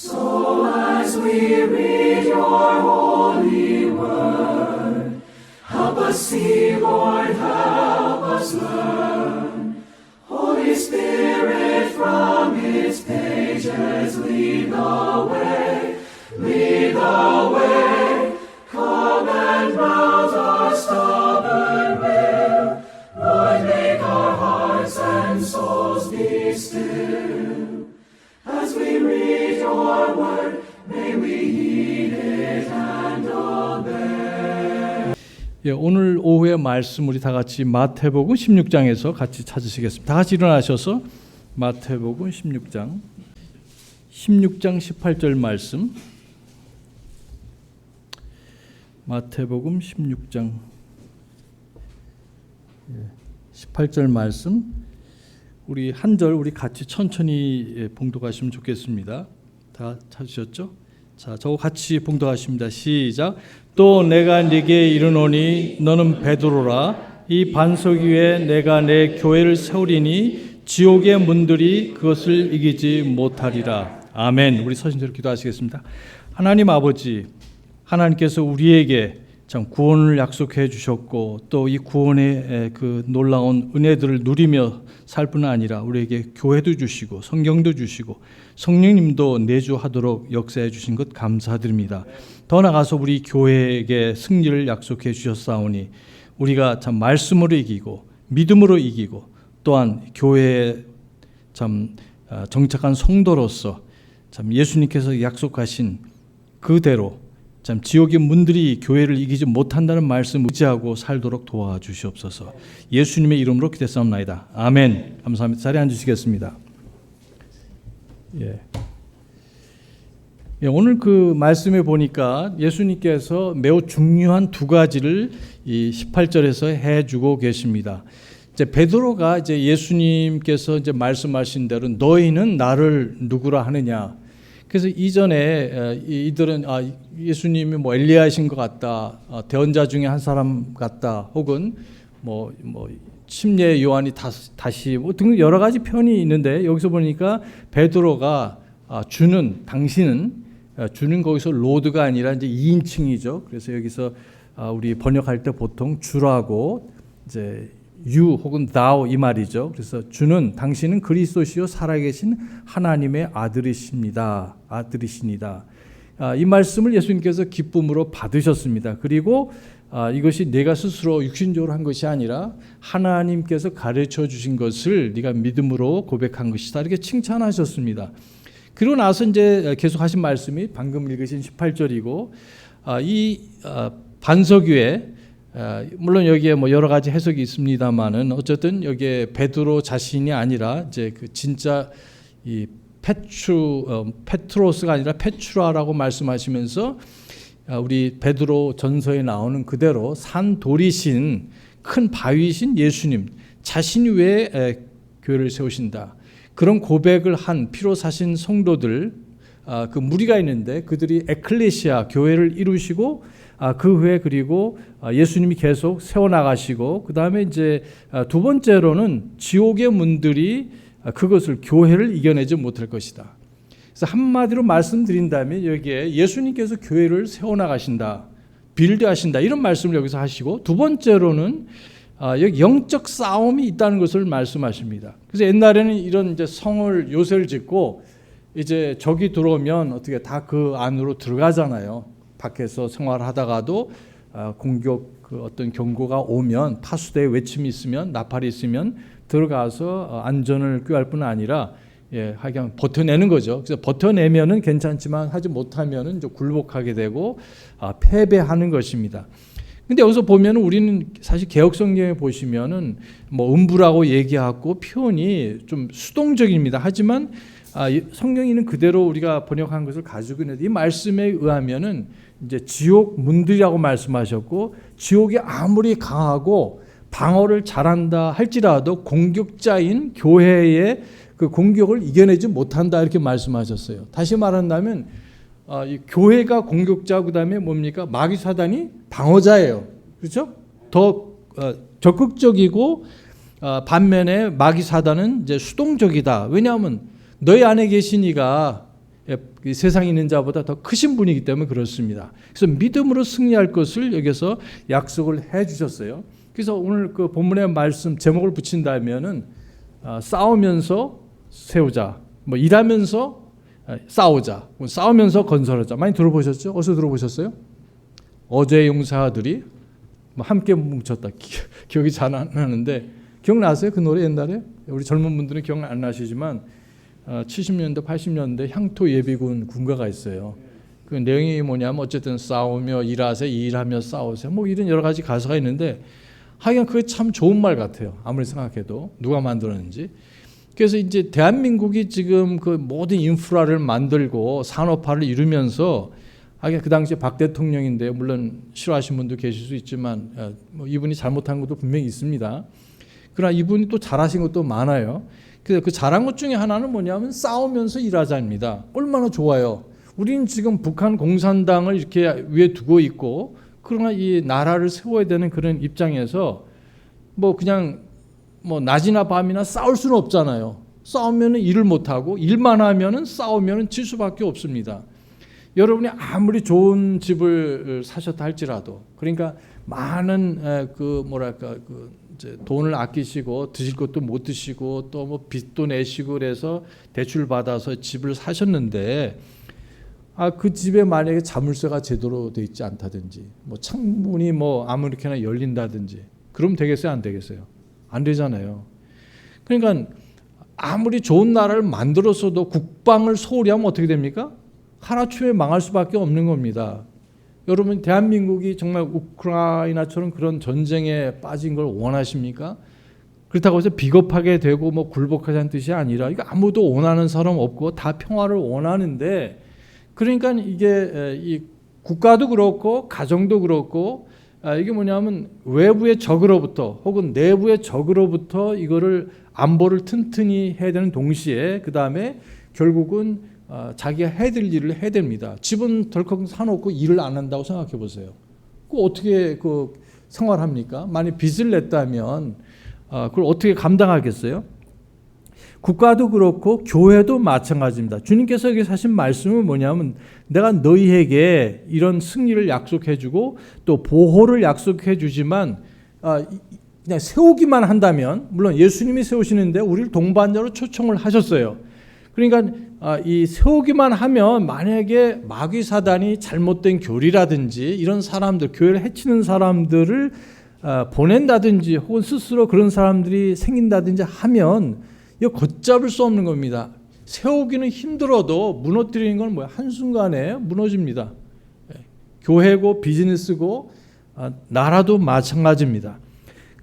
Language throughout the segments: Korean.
So as we read your holy word, help us see, Lord, help us learn. Holy Spirit, from its pages lead the way, lead the way. Come and rouse our stubborn will. Lord, make our hearts and souls be still. As we read your word, may we heed it and obey. 예, 오늘 오후의 말씀 우리 다 같이 마태복음 16장에서 같이 찾으시겠습니다. 다 같이 일어나셔서 마태복음 16장 18절 말씀, 마태복음 16장 18절 말씀, 우리 한 절 우리 같이 천천히 봉독하시면 좋겠습니다. 다 찾으셨죠? 자, 저거 같이 봉독하십니다. 시작. 또 내가 네게 이르노니 너는 베드로라. 이 반석 위에 내가 내 교회를 세우리니 지옥의 문들이 그것을 이기지 못하리라. 아멘. 우리 서신대로 기도하시겠습니다. 하나님 아버지, 하나님께서 우리에게 참 구원을 약속해 주셨고 또 이 구원의 그 놀라운 은혜들을 누리며 살 뿐 아니라 우리에게 교회도 주시고 성경도 주시고 성령님도 내주하도록 역사해 주신 것 감사드립니다. 더 나아가서 우리 교회에게 승리를 약속해 주셨사오니 우리가 참 말씀으로 이기고 믿음으로 이기고 또한 교회에 참 정착한 성도로서 참 예수님께서 약속하신 그대로 참 지옥의 문들이 교회를 이기지 못한다는 말씀 의지하고 살도록 도와주시옵소서. 예수님의 이름으로 기도했사옵나이다. 아멘. 감사합니다. 자리에 앉으시겠습니다. 오늘 그 말씀에 보니까 예수님께서 매우 중요한 두 가지를 이 18절에서 해주고 계십니다. 이제 베드로가 이제 예수님께서 이제 말씀하신 대로 너희는 나를 누구라 하느냐. 그래서 이전에 이들은 예수님이 뭐 엘리야이신 것 같다, 대언자 중에 한 사람 같다, 혹은 뭐 침례 요한이 다시 뭐 등 여러 가지 표현이 있는데 여기서 보니까 베드로가 당신은 주는 거기서 로드가 아니라 이제 2인칭이죠. 그래서 여기서 우리 번역할 때 보통 주라고 이제 you 혹은 thou 이 말이죠. 그래서 주는 당신은 그리스도시요 살아계신 하나님의 아들이십니다. 아들이시니다. 이 말씀을 예수님께서 기쁨으로 받으셨습니다. 그리고 이것이 내가 스스로 육신적으로 한 것이 아니라 하나님께서 가르쳐 주신 것을 네가 믿음으로 고백한 것이다. 이렇게 칭찬하셨습니다. 그리고 나서 이제 계속 하신 말씀이 방금 읽으신 18절이고 이 반석 위에 물론 여기에 뭐 여러 가지 해석이 있습니다만은 어쨌든 여기에 베드로 자신이 아니라 이제 그 진짜 이 페트로스가 아니라 페트라라고 말씀하시면서 우리 베드로 전서에 나오는 그대로 산 돌이신 큰 바위신 예수님 자신이 왜 교회를 세우신다. 그런 고백을 한 피로 사신 성도들 그 무리가 있는데 그들이 에클레시아 교회를 이루시고 그 후에 그리고 예수님이 계속 세워나가시고 그 다음에 이제 두 번째로는 지옥의 문들이 그것을 교회를 이겨내지 못할 것이다. 그래서 한마디로 말씀드린다면 여기에 예수님께서 교회를 세워나가신다, 빌드하신다 이런 말씀을 여기서 하시고 두 번째로는 여기 영적 싸움이 있다는 것을 말씀하십니다. 그래서 옛날에는 이런 이제 성을 요새를 짓고 이제 적이 들어오면 어떻게 다 그 안으로 들어가잖아요. 밖에서 생활하다가도 공격 그 어떤 경고가 오면 파수대의 외침이 있으면 나팔이 있으면 들어가서 안전을 꾀할 뿐 아니라 하여간 버텨내는 거죠. 그래서 버텨내면은 괜찮지만 하지 못하면은 좀 굴복하게 되고 패배하는 것입니다. 근데 여기서 보면은 우리는 사실 개혁성경에 보시면은 뭐 음부라고 얘기하고 표현이 좀 수동적입니다. 하지만 성경에는 그대로 우리가 번역한 것을 가지고 있는데 이 말씀에 의하면은 이제 지옥 문들이라고 말씀하셨고 지옥이 아무리 강하고 방어를 잘한다 할지라도 공격자인 교회의 그 공격을 이겨내지 못한다 이렇게 말씀하셨어요. 다시 말한다면 이 교회가 공격자 그다음에 뭡니까? 마귀 사단이 방어자예요. 그렇죠? 더 적극적이고 반면에 마귀 사단은 이제 수동적이다. 왜냐하면 너희 안에 계신 이가 이 세상에 있는 자보다 더 크신 분이기 때문에 그렇습니다. 그래서 믿음으로 승리할 것을 여기서 약속을 해 주셨어요. 그래서 오늘 그 본문의 말씀 제목을 붙인다면은 싸우면서 세우자, 뭐 일하면서 싸우자, 뭐 싸우면서 건설하자. 많이 들어보셨죠? 어디서 들어보셨어요? 어제의 용사들이 뭐 함께 뭉쳤다. 기억이 잘 안 나는데 기억나세요? 그 노래 옛날에? 우리 젊은 분들은 기억 안 나시지만 70년대, 80년대 향토 예비군 군가가 있어요. 그 내용이 뭐냐면 어쨌든 싸우며 일하세요, 일하며 싸우세요. 뭐 이런 여러 가지 가사가 있는데 하여간 그게 참 좋은 말 같아요. 아무리 생각해도 누가 만들었는지. 그래서 이제 대한민국이 지금 그 모든 인프라를 만들고 산업화를 이루면서 하긴 그 당시에 박 대통령인데 물론 싫어하시는 분도 계실 수 있지만 뭐 이분이 잘못한 것도 분명히 있습니다. 그러나 이분이 또 잘하신 것도 많아요. 그 잘한 것 중에 하나는 뭐냐면 싸우면서 일하자입니다. 얼마나 좋아요. 우리는 지금 북한 공산당을 이렇게 위에 두고 있고 그러나 이 나라를 세워야 되는 그런 입장에서 뭐 그냥 뭐 낮이나 밤이나 싸울 수는 없잖아요. 싸우면은 일을 못 하고 일만 하면은 싸우면은 질 수밖에 없습니다. 여러분이 아무리 좋은 집을 사셨다 할지라도 그러니까 많은 그 뭐랄까 그 이제 돈을 아끼시고 드실 것도 못 드시고 또 뭐 빚도 내시고 그래서 대출 받아서 집을 사셨는데 그 집에 만약에 자물쇠가 제대로 돼 있지 않다든지 뭐 창문이 뭐 아무렇게나 열린다든지 그럼 되겠어요? 안 되겠어요? 안 되잖아요. 그러니까 아무리 좋은 나라를 만들었어도 국방을 소홀히 하면 어떻게 됩니까? 하루아침에 망할 수밖에 없는 겁니다. 여러분 대한민국이 정말 우크라이나처럼 그런 전쟁에 빠진 걸 원하십니까? 그렇다고 해서 비겁하게 되고 뭐 굴복하자는 뜻이 아니라 이거 아무도 원하는 사람 없고 다 평화를 원하는데 그러니까 이게 이 국가도 그렇고 가정도 그렇고 이게 뭐냐면 외부의 적으로부터 혹은 내부의 적으로부터 이거를 안보를 튼튼히 해야 되는 동시에 그 다음에 결국은 자기가 해야 될 일을 해야 됩니다. 집은 덜컥 사놓고 일을 안 한다고 생각해 보세요. 그 어떻게 그 생활합니까? 만약 빚을 냈다면 그걸 어떻게 감당하겠어요? 국가도 그렇고 교회도 마찬가지입니다. 주님께서 여기 하신 말씀은 뭐냐면 내가 너희에게 이런 승리를 약속해 주고 또 보호를 약속해 주지만 그냥 세우기만 한다면 물론 예수님이 세우시는데 우리를 동반자로 초청을 하셨어요. 그러니까 이 세우기만 하면 만약에 마귀 사단이 잘못된 교리라든지 이런 사람들 교회를 해치는 사람들을 보낸다든지 혹은 스스로 그런 사람들이 생긴다든지 하면 이거 걷잡을 수 없는 겁니다. 세우기는 힘들어도 무너뜨리는 건 뭐야? 한순간에 무너집니다. 교회고 비즈니스고 나라도 마찬가지입니다.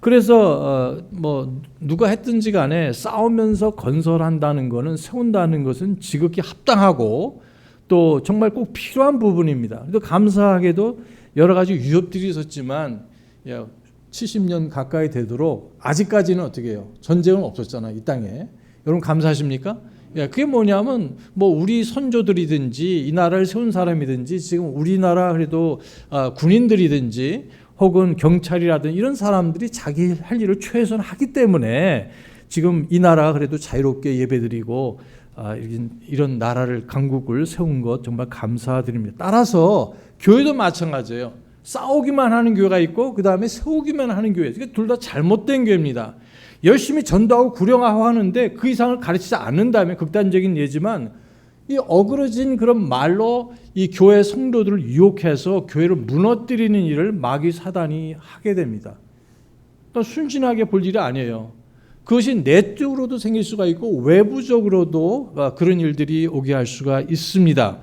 그래서 뭐 누가 했든지 간에 싸우면서 건설한다는 것은 세운다는 것은 지극히 합당하고 또 정말 꼭 필요한 부분입니다. 또 감사하게도 여러 가지 위협들이 있었지만 70년 가까이 되도록 아직까지는 어떻게 해요? 전쟁은 없었잖아요, 이 땅에. 여러분 감사하십니까? 그게 뭐냐면 뭐 우리 선조들이든지 이 나라를 세운 사람이든지 지금 우리나라 그래도 군인들이든지 혹은 경찰이라든지 이런 사람들이 자기 할 일을 최선을 하기 때문에 지금 이 나라가 그래도 자유롭게 예배드리고 이런 나라를 강국을 세운 것 정말 감사드립니다. 따라서 교회도 마찬가지예요. 싸우기만 하는 교회가 있고 그 다음에 세우기만 하는 교회. 둘 다 잘못된 교회입니다. 열심히 전도하고 구령하고 하는데 그 이상을 가르치지 않는다면 극단적인 예지만 이 어그러진 그런 말로 이 교회 성도들을 유혹해서 교회를 무너뜨리는 일을 마귀 사단이 하게 됩니다. 그러니까 순진하게 볼 일이 아니에요. 그것이 내적으로도 생길 수가 있고 외부적으로도 그런 일들이 오게 할 수가 있습니다.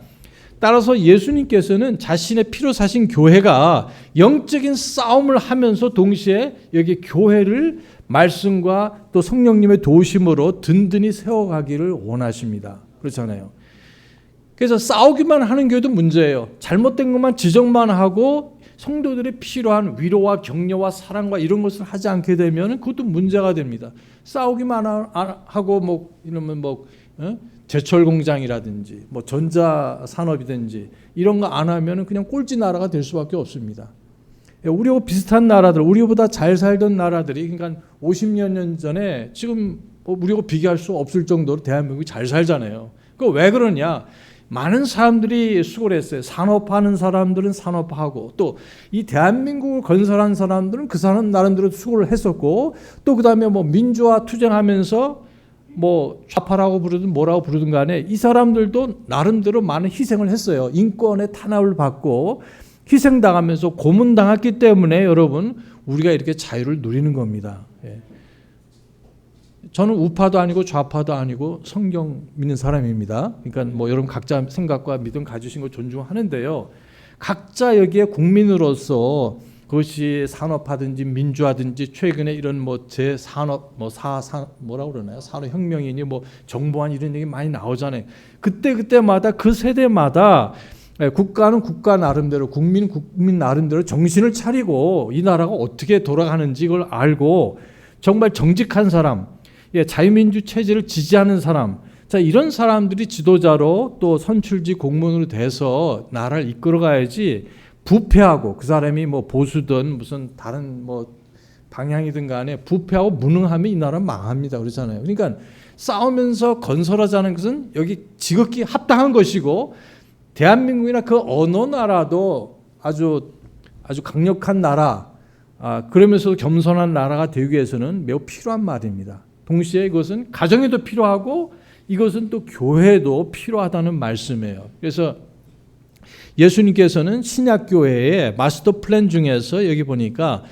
따라서 예수님께서는 자신의 피로 사신 교회가 영적인 싸움을 하면서 동시에 여기 교회를 말씀과 또 성령님의 도우심으로 든든히 세워가기를 원하십니다. 그렇잖아요. 그래서 싸우기만 하는 교회도 문제예요. 잘못된 것만 지적만 하고 성도들이 필요한 위로와 격려와 사랑과 이런 것을 하지 않게 되면 그것도 문제가 됩니다. 싸우기만 하고 뭐 이러면 뭐 제철 공장이라든지 뭐 전자 산업이든지 이런 거 안 하면은 그냥 꼴찌 나라가 될 수밖에 없습니다. 우리하고 비슷한 나라들, 우리보다 잘 살던 나라들이 그러니까 50여 년 전에 지금 우리하고 비교할 수 없을 정도로 대한민국이 잘 살잖아요. 그 왜 그러냐? 많은 사람들이 수고를 했어요. 산업하는 사람들은 산업하고 또 이 대한민국을 건설한 사람들은 그 사람 나름대로 수고를 했었고 또 그다음에 뭐 민주화 투쟁하면서 뭐 좌파라고 부르든 뭐라고 부르든 간에 이 사람들도 나름대로 많은 희생을 했어요. 인권의 탄압을 받고 희생당하면서 고문당했기 때문에 여러분 우리가 이렇게 자유를 누리는 겁니다. 예. 저는 우파도 아니고 좌파도 아니고 성경 믿는 사람입니다. 그러니까 뭐 여러분 각자 생각과 믿음 가지신 거 존중하는데요. 각자 여기에 국민으로서 그것이 산업화든지 민주화든지 최근에 이런 뭐 제산업 뭐라고 그러나요? 산업혁명이니 뭐 정보안 이런 얘기 많이 나오잖아요. 그때마다 그 세대마다 국가는 국가 나름대로 국민 나름대로 정신을 차리고 이 나라가 어떻게 돌아가는지 이걸 알고 정말 정직한 사람, 자유민주 체제를 지지하는 사람, 자 이런 사람들이 지도자로 또 선출직 공무원으로 돼서 나라를 이끌어가야지 부패하고 그 사람이 뭐 보수든 무슨 다른 뭐 방향이든 간에 부패하고 무능하면 이 나라는 망합니다. 그렇잖아요. 그러니까 싸우면서 건설하자는 것은 여기 지극히 합당한 것이고 대한민국이나 그 어느 나라도 아주 강력한 나라 그러면서도 겸손한 나라가 되기 위해서는 매우 필요한 말입니다. 동시에 이것은 가정에도 필요하고 이것은 또 교회에도 필요하다는 말씀이에요. 그래서 예수님께서는 신약교회의 마스터 플랜 중에서 여기 보니까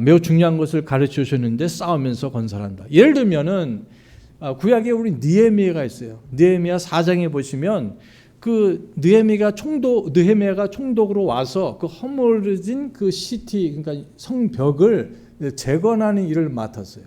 매우 중요한 것을 가르쳐 주셨는데 싸우면서 건설한다. 예를 들면은 구약에 우리 느헤미야가 있어요. 느헤미야 4장에 보시면 그 느헤미야가 총독으로 와서 그 허물어진 그 시티 그러니까 성벽을 재건하는 일을 맡았어요.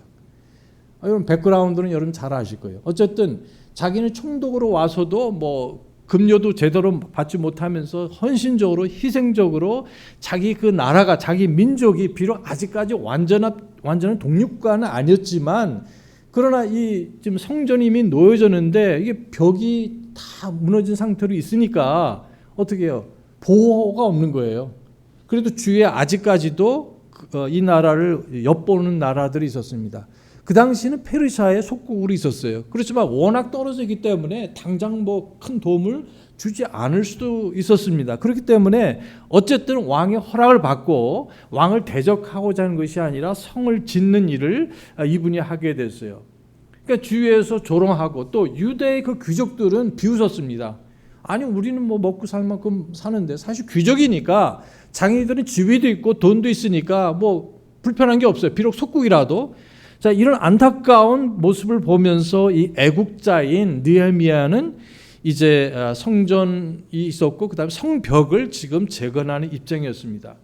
여러분 백그라운드는 여러분 잘 아실 거예요. 어쨌든 자기는 총독으로 와서도 뭐 급료도 제대로 받지 못하면서 헌신적으로 희생적으로 자기 그 나라가 자기 민족이 비록 아직까지 완전한 독립국가는 아니었지만 그러나 이 지금 성전이 이미 놓여졌는데 이게 벽이 다 무너진 상태로 있으니까 어떻게 해요? 보호가 없는 거예요. 그래도 주위에 아직까지도 이 나라를 엿보는 나라들이 있었습니다. 그 당시에는 페르시아의 속국으로 있었어요. 그렇지만 워낙 떨어져 있기 때문에 당장 뭐 큰 도움을 주지 않을 수도 있었습니다. 그렇기 때문에 어쨌든 왕의 허락을 받고 왕을 대적하고자 하는 것이 아니라 성을 짓는 일을 이분이 하게 됐어요. 그러니까 주위에서 조롱하고 또 유대의 그 귀족들은 비웃었습니다. 아니 우리는 뭐 먹고 살 만큼 사는데 사실 귀족이니까 자기들은 지위도 있고 돈도 있으니까 뭐 불편한 게 없어요. 비록 속국이라도. 자, 이런 안타까운 모습을 보면서 이 애국자인 느헤미야는 이제 성전이 있었고 그다음에 성벽을 지금 재건하는 입장이었습니다.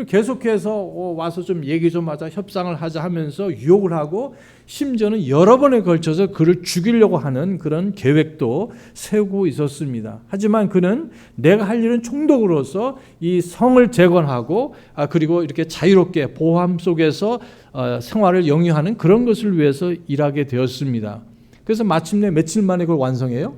계속해서 와서 좀 얘기 좀 하자, 협상을 하자 하면서 유혹을 하고 심지어는 여러 번에 걸쳐서 그를 죽이려고 하는 그런 계획도 세우고 있었습니다. 하지만 그는 내가 할 일은 총독으로서 이 성을 재건하고 그리고 이렇게 자유롭게 보호함 속에서 생활을 영위하는 그런 것을 위해서 일하게 되었습니다. 그래서 마침내 며칠 만에 그걸 완성해요?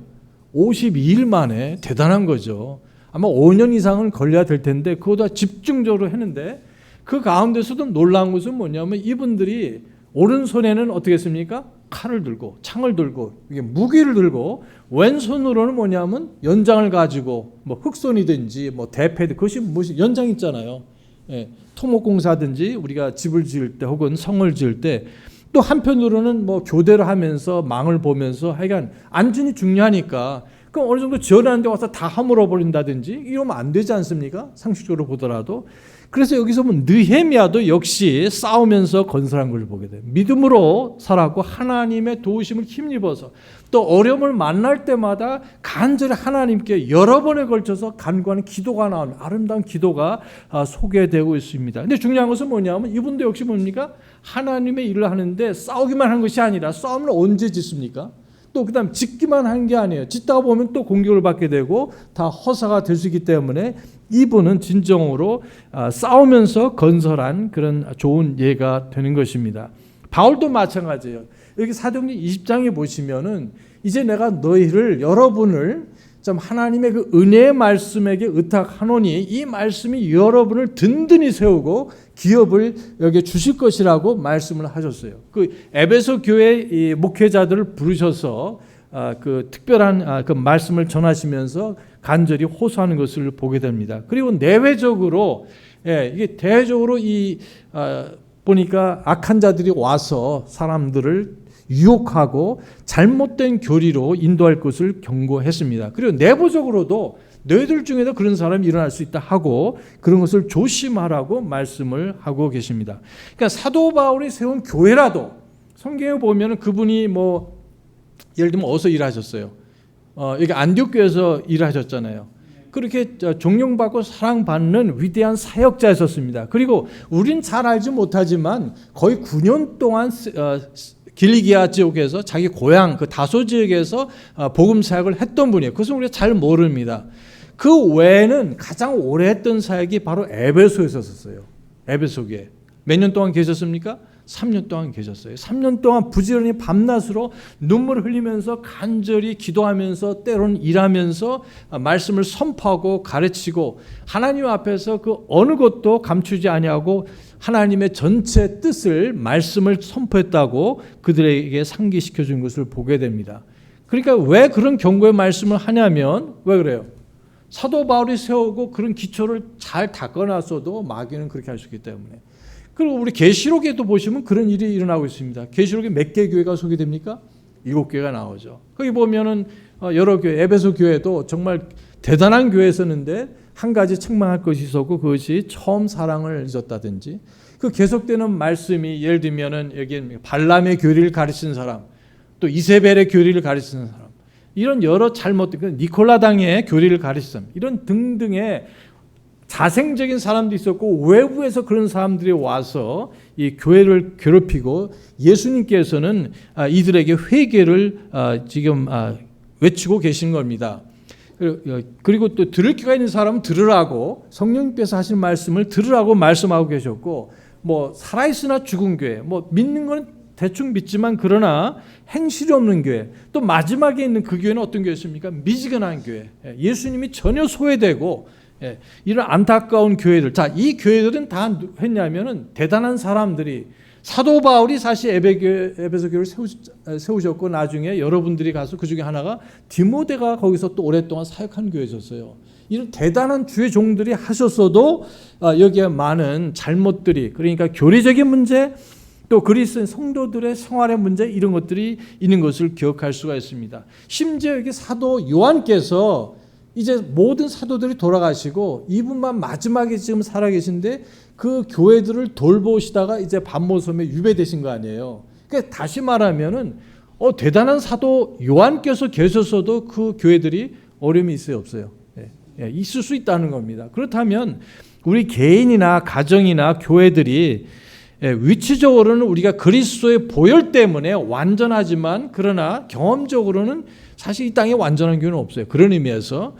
52일 만에. 대단한 거죠. 아마 5년 이상은 걸려야 될 텐데 그거보다 집중적으로 했는데 그 가운데서도 놀라운 것은 뭐냐면 이분들이 오른손에는 어떻게 했습니까? 칼을 들고 창을 들고 이게 무기를 들고 왼손으로는 뭐냐면 연장을 가지고 뭐 흑손이든지 뭐 대패 그것이 무슨 연장 있잖아요. 예, 토목공사든지 우리가 집을 지을 때 혹은 성을 지을 때 또 한편으로는 뭐 교대를 하면서 망을 보면서 하여간 안전이 중요하니까 그럼 어느 정도 지어놨는데 와서 다 허물어 버린다든지 이러면 안 되지 않습니까? 상식적으로 보더라도. 그래서 여기서 보면 느헤미야도 역시 싸우면서 건설한 걸 보게 돼요. 믿음으로 살았고 하나님의 도우심을 힘입어서 또 어려움을 만날 때마다 간절히 하나님께 여러 번에 걸쳐서 간구하는 기도가 나오는 아름다운 기도가 소개되고 있습니다. 근데 중요한 것은 뭐냐면 이분도 역시 뭡니까? 하나님의 일을 하는데 싸우기만 한 것이 아니라 싸움을 언제 짓습니까? 또 그다음 짓기만 한 게 아니에요. 짓다가 보면 또 공격을 받게 되고 다 허사가 될 수 있기 때문에 이분은 진정으로 싸우면서 건설한 그런 좋은 예가 되는 것입니다. 바울도 마찬가지예요. 여기 사도행전 20장에 보시면은 이제 내가 너희를 여러분을 좀 하나님의 그 은혜의 말씀에게 의탁하노니 이 말씀이 여러분을 든든히 세우고 기업을 여기 주실 것이라고 말씀을 하셨어요. 그 에베소 교회 이 목회자들을 부르셔서 그 특별한 그 말씀을 전하시면서 간절히 호소하는 것을 보게 됩니다. 그리고 내외적으로 이게 대외적으로 보니까 악한 자들이 와서 사람들을 유혹하고 잘못된 교리로 인도할 것을 경고했습니다. 그리고 내부적으로도 너희들 중에도 그런 사람이 일어날 수 있다 하고 그런 것을 조심하라고 말씀을 하고 계십니다. 그러니까 사도 바울이 세운 교회라도 성경에 보면 그분이 예를 들면 어디서 일하셨어요? 여기 안디옥 교회에서 일하셨잖아요. 그렇게 존경받고 사랑받는 위대한 사역자였었습니다. 그리고 우린 잘 알지 못하지만 거의 9년 동안 길리기아 지역에서 자기 고향 그 다소 지역에서 복음 사역을 했던 분이에요. 그것은 우리가 잘 모릅니다. 그 외에는 가장 오래 했던 사역이 바로 에베소에 있었어요. 에베소 교회. 몇 년 동안 계셨습니까? 3년 동안 계셨어요. 3년 동안 부지런히 밤낮으로 눈물을 흘리면서 간절히 기도하면서 때로는 일하면서 말씀을 선포하고 가르치고 하나님 앞에서 그 어느 것도 감추지 아니하고 하나님의 전체 뜻을 말씀을 선포했다고 그들에게 상기시켜 준 것을 보게 됩니다. 그러니까 왜 그런 경고의 말씀을 하냐면 왜 그래요? 사도 바울이 세우고 그런 기초를 잘 닦아놨어도 마귀는 그렇게 할 수 있기 때문에. 그리고 우리 계시록에도 보시면 그런 일이 일어나고 있습니다. 계시록에 몇 개 교회가 소개됩니까? 7개가 나오죠. 거기 보면은 여러 교회, 에베소 교회도 정말 대단한 교회였었는데 한 가지 책망할 것이 있었고 그것이 처음 사랑을 잊었다든지 그 계속되는 말씀이 예를 들면은 여기 발람의 교리를 가르치는 사람, 또 이세벨의 교리를 가르치는 사람, 이런 여러 잘못된 니콜라당의 교리를 가르치는 사람, 이런 등등의 자생적인 사람도 있었고 외부에서 그런 사람들이 와서 이 교회를 괴롭히고 예수님께서는 이들에게 회개를 지금 외치고 계신 겁니다. 그리고 또 들을 귀가 있는 사람은 들으라고 성령님께서 하신 말씀을 들으라고 말씀하고 계셨고 살아있으나 죽은 교회 믿는 건 대충 믿지만 그러나 행실이 없는 교회 또 마지막에 있는 그 교회는 어떤 교회였습니까? 미지근한 교회 예수님이 전혀 소외되고 이런 안타까운 교회들 이 교회들은 다 했냐면은 대단한 사람들이 사도 바울이 사실 에베소 교회를 세우셨고 나중에 여러분들이 가서 그 중에 하나가 디모데가 거기서 또 오랫동안 사역한 교회였어요. 이런 대단한 주의 종들이 하셨어도 여기에 많은 잘못들이 그러니까 교리적인 문제 또 그리스도인 성도들의 생활의 문제 이런 것들이 있는 것을 기억할 수가 있습니다. 심지어 여기 사도 요한께서 이제 모든 사도들이 돌아가시고 이분만 마지막에 지금 살아계신데 그 교회들을 돌보시다가 이제 반모섬에 유배되신 거 아니에요. 그러니까 다시 말하면은 대단한 사도 요한께서 계셨어도 그 교회들이 어려움이 있어요, 없어요? 있을 수 있다는 겁니다. 그렇다면 우리 개인이나 가정이나 교회들이 위치적으로는 우리가 그리스도의 보혈 때문에 완전하지만 그러나 경험적으로는 사실 이 땅에 완전한 교회는 없어요. 그런 의미에서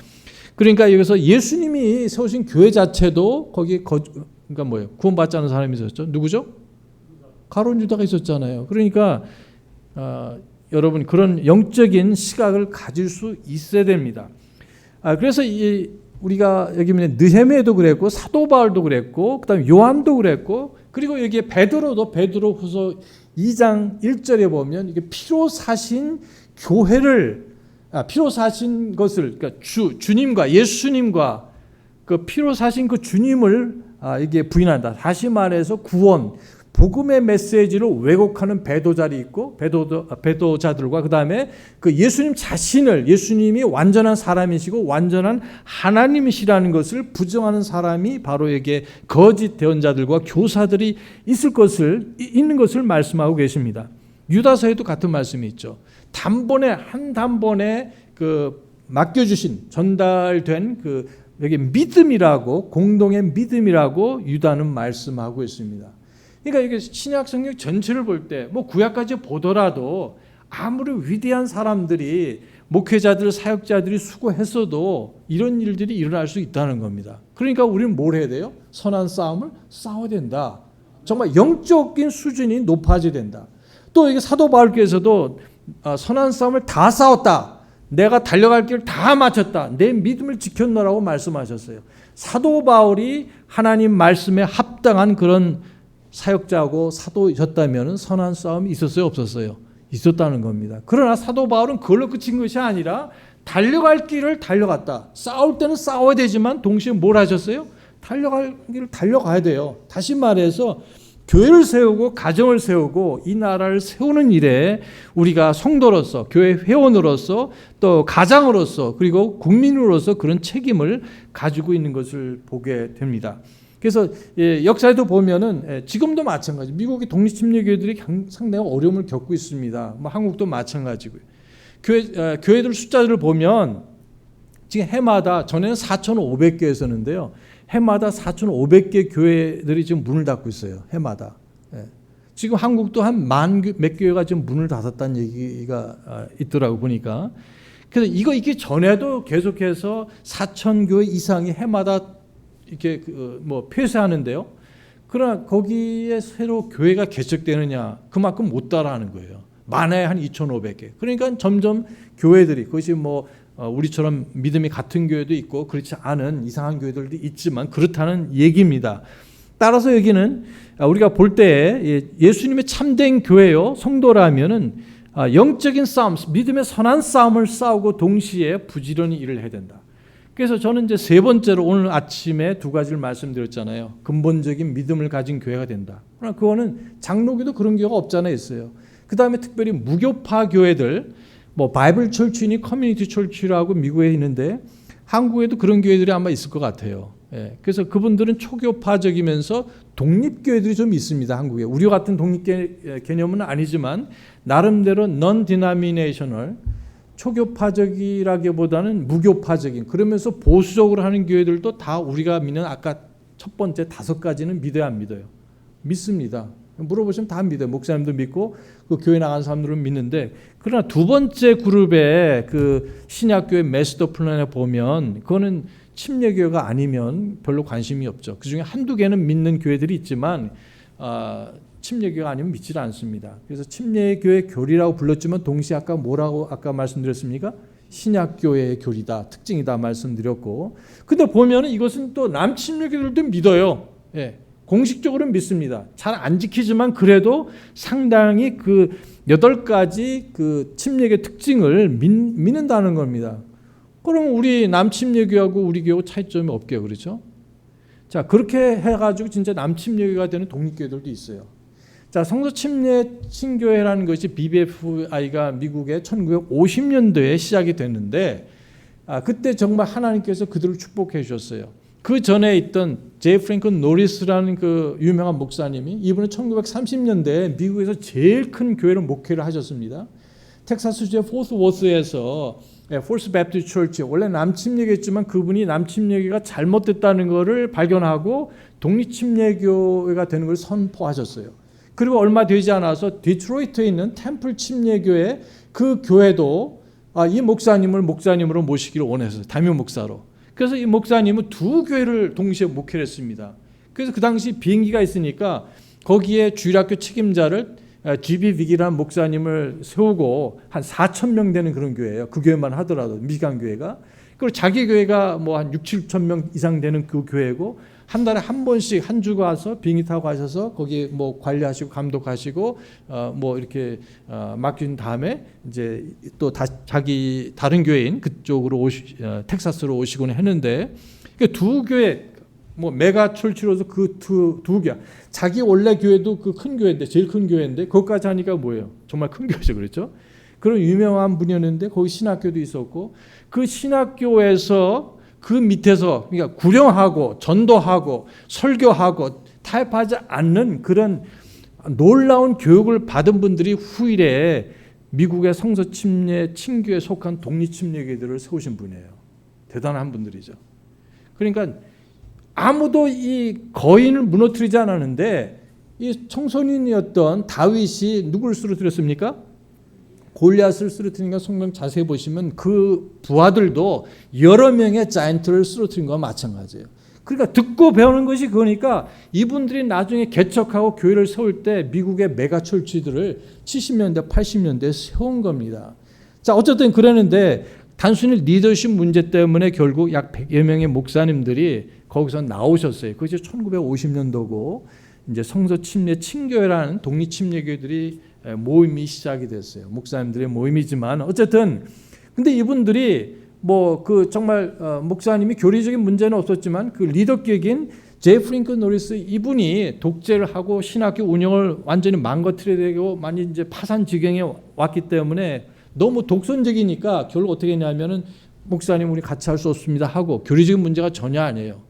그러니까 여기서 예수님이 세우신 교회 자체도 거기 그러니까 뭐예요? 구원받지 않은 사람이 있었죠. 누구죠? 가룟 유다가 있었잖아요. 그러니까 여러분 그런 영적인 시각을 가질 수 있어야 됩니다. 그래서 우리가 여기 보면 느헤미야도 그랬고 사도 바울도 그랬고 그다음에 요한도 그랬고 그리고 여기에 베드로후서 2장 1절에 보면 이게 피로 사신 교회를 피로 사신 것을 그러니까 주님과 예수님과 그 피로 사신 그 주님을 이게 부인한다. 다시 말해서 구원 복음의 메시지를 왜곡하는 배도자들이 있고 배도자들과 그다음에 그 예수님 자신을 예수님이 완전한 사람이시고 완전한 하나님이시라는 것을 부정하는 사람이 바로 여기에 거짓 대언자들과 교사들이 있는 것을 말씀하고 계십니다. 유다서에도 같은 말씀이 있죠. 단번에 그 맡겨주신 전달된 그 여기 믿음이라고 공동의 믿음이라고 유다는 말씀하고 있습니다. 그러니까 이게 신약 성경 전체를 볼 때 구약까지 보더라도 아무리 위대한 사람들이 목회자들 사역자들이 수고했어도 이런 일들이 일어날 수 있다는 겁니다. 그러니까 우리는 뭘 해야 돼요? 선한 싸움을 싸워야 된다. 정말 영적인 수준이 높아져야 된다. 또 이게 사도 바울께서도 선한 싸움을 다 싸웠다. 내가 달려갈 길을 다 마쳤다. 내 믿음을 지켰노라고 말씀하셨어요. 사도 바울이 하나님 말씀에 합당한 그런 사역자고 사도였다면 선한 싸움이 있었어요, 없었어요? 있었다는 겁니다. 그러나 사도 바울은 그걸로 그친 것이 아니라 달려갈 길을 달려갔다. 싸울 때는 싸워야 되지만 동시에 뭘 하셨어요? 달려갈 길을 달려가야 돼요. 다시 말해서 교회를 세우고 가정을 세우고 이 나라를 세우는 일에 우리가 성도로서, 교회 회원으로서, 또 가장으로서, 그리고 국민으로서 그런 책임을 가지고 있는 것을 보게 됩니다. 그래서 역사에도 보면은 지금도 마찬가지. 미국의 독립침례교회들이 상당히 어려움을 겪고 있습니다. 뭐 한국도 마찬가지고요. 교회들 숫자를 보면 지금 해마다 전에는 4,500개였었는데요. 해마다 4,500개 교회들이 지금 문을 닫고 있어요. 해마다. 지금 한국도 한 만 몇 교회가 지금 문을 닫았다는 얘기가 있더라고 보니까. 그래서 이거 있기 전에도 계속해서 4,000교회 이상이 해마다 이렇게 뭐 폐쇄하는데요. 그러나 거기에 새로 교회가 개척되느냐 그만큼 못 따라하는 거예요. 많아야 한 2,500개. 그러니까 점점 교회들이 그것이 뭐 우리처럼 믿음이 같은 교회도 있고 그렇지 않은 이상한 교회들도 있지만 그렇다는 얘기입니다. 따라서 여기는 우리가 볼 때 예수님의 참된 교회요 성도라면은 영적인 싸움, 믿음의 선한 싸움을 싸우고 동시에 부지런히 일을 해야 된다. 그래서 저는 이제 세 번째로 오늘 아침에 두 가지를 말씀드렸잖아요. 근본적인 믿음을 가진 교회가 된다. 그러나 그거는 장로교도 그런 교회가 없잖아요, 있어요. 그 다음에 특별히 무교파 교회들, 뭐 바이블 철치니 커뮤니티 철치라고 미국에 있는데 한국에도 그런 교회들이 아마 있을 것 같아요. 그래서 그분들은 초교파적이면서 독립교회들이 좀 있습니다. 한국에. 우리 같은 독립 개념은 아니지만 나름대로 non-denominational 초교파적이라기보다는 무교파적인 그러면서 보수적으로 하는 교회들도 다 우리가 믿는 아까 첫 번째 5가지는 믿어야 안 믿어요. 믿습니다. 물어보시면 다 믿어요. 목사님도 믿고 그 교회 나간 사람들은 믿는데 그러나 두 번째 그룹의 그 신약교회 메스터 플랜에 보면 그거는 침례교회가 아니면 별로 관심이 없죠. 그중에 한두 개는 믿는 교회들이 있지만 침례교회가 아니면 믿지 않습니다. 그래서 침례교회 교리라고 불렀지만 동시에 아까 뭐라고 아까 말씀드렸습니까? 신약교회의 교리다, 특징이다 말씀드렸고 근데 보면은 이것은 또 남침례교들도 믿어요. 공식적으로는 믿습니다. 잘 안 지키지만 그래도 상당히 그 8가지 그 침례교의 특징을 믿는다는 겁니다. 그럼 우리 남침례교하고 우리 교하고 차이점이 없게요. 그렇죠? 자, 그렇게 해가지고 진짜 남침례교가 되는 독립교회들도 있어요. 자, 성서침례 친교회라는 것이 BBFI가 미국의 1950년도에 시작이 됐는데 그때 정말 하나님께서 그들을 축복해 주셨어요. 그 전에 있던 제이 프랭클 노리스라는 그 유명한 목사님이 이분은 1930년대에 미국에서 제일 큰 교회를 목회를 하셨습니다. 텍사스주의 포스워스에서 포스 배프티스트 철치 원래 남침례교였지만 그분이 남침례교가 잘못됐다는 것을 발견하고 독립침례교회가 되는 걸 선포하셨어요. 그리고 얼마 되지 않아서 디트로이트에 있는 템플 침례교회 그 교회도 이 목사님을 목사님으로 모시기를 원했어요. 담임 목사로. 그래서 이 목사님은 두 교회를 동시에 목회를 했습니다. 그래서 그 당시 비행기가 있으니까 거기에 주일학교 책임자를 G.B. 빅이라는 목사님을 세우고 한 4,000명 되는 그런 교회예요. 그 교회만 하더라도 미시간 교회가. 그리고 자기 교회가 뭐 한 6, 7천 명 이상 되는 그 교회고 한 달에 한 번씩 한 주 가서 비행기 타고 가셔서 거기 뭐 관리하시고 감독하시고 뭐 이렇게 맡긴 다음에 이제 또 자기 다른 교회인 그쪽으로 텍사스로 오시곤 했는데 두 교회 뭐 메가 철치로서 그 두 교회 자기 원래 교회도 그 큰 교회인데 제일 큰 교회인데 거기까지 하니까 뭐예요? 정말 큰 교회죠, 그렇죠? 그런 유명한 분이었는데 거기 신학교도 있었고 그 신학교에서 그 밑에서 그러니까 구령하고 전도하고 설교하고 타협하지 않는 그런 놀라운 교육을 받은 분들이 후일에 미국의 성서침례 친교에 속한 독립침례교회들을 세우신 분이에요. 대단한 분들이죠. 그러니까 아무도 이 거인을 무너뜨리지 않았는데 이 청소년이었던 다윗이 누구를 쓰러뜨렸습니까? 골리앗을 쓰러뜨리니까 성경 자세히 보시면 그 부하들도 여러 명의 자이언트를 쓰러뜨린 것과 마찬가지예요. 그러니까 듣고 배우는 것이 그거니까 이분들이 나중에 개척하고 교회를 세울 때 미국의 메가철치들을 70년대, 80년대에 세운 겁니다. 자, 어쨌든 그랬는데 단순히 리더십 문제 때문에 결국 약 100여 명의 목사님들이 거기서 나오셨어요. 그것이 1950년도고 이제 성서침례 친교회라는 독립침례교회들이 모임이 시작이 됐어요. 목사님들의 모임이지만 어쨌든 근데 이분들이 뭐 그 정말 목사님이 교리적인 문제는 없었지만 그 리더격인 J. 프랭클린 노리스 이분이 독재를 하고 신학교 운영을 완전히 망가뜨려야 되고 많이 이제 파산 지경에 왔기 때문에 너무 독선적이니까 결국 어떻게 했냐면은 목사님 우리 같이 할 수 없습니다 하고 교리적인 문제가 전혀 아니에요.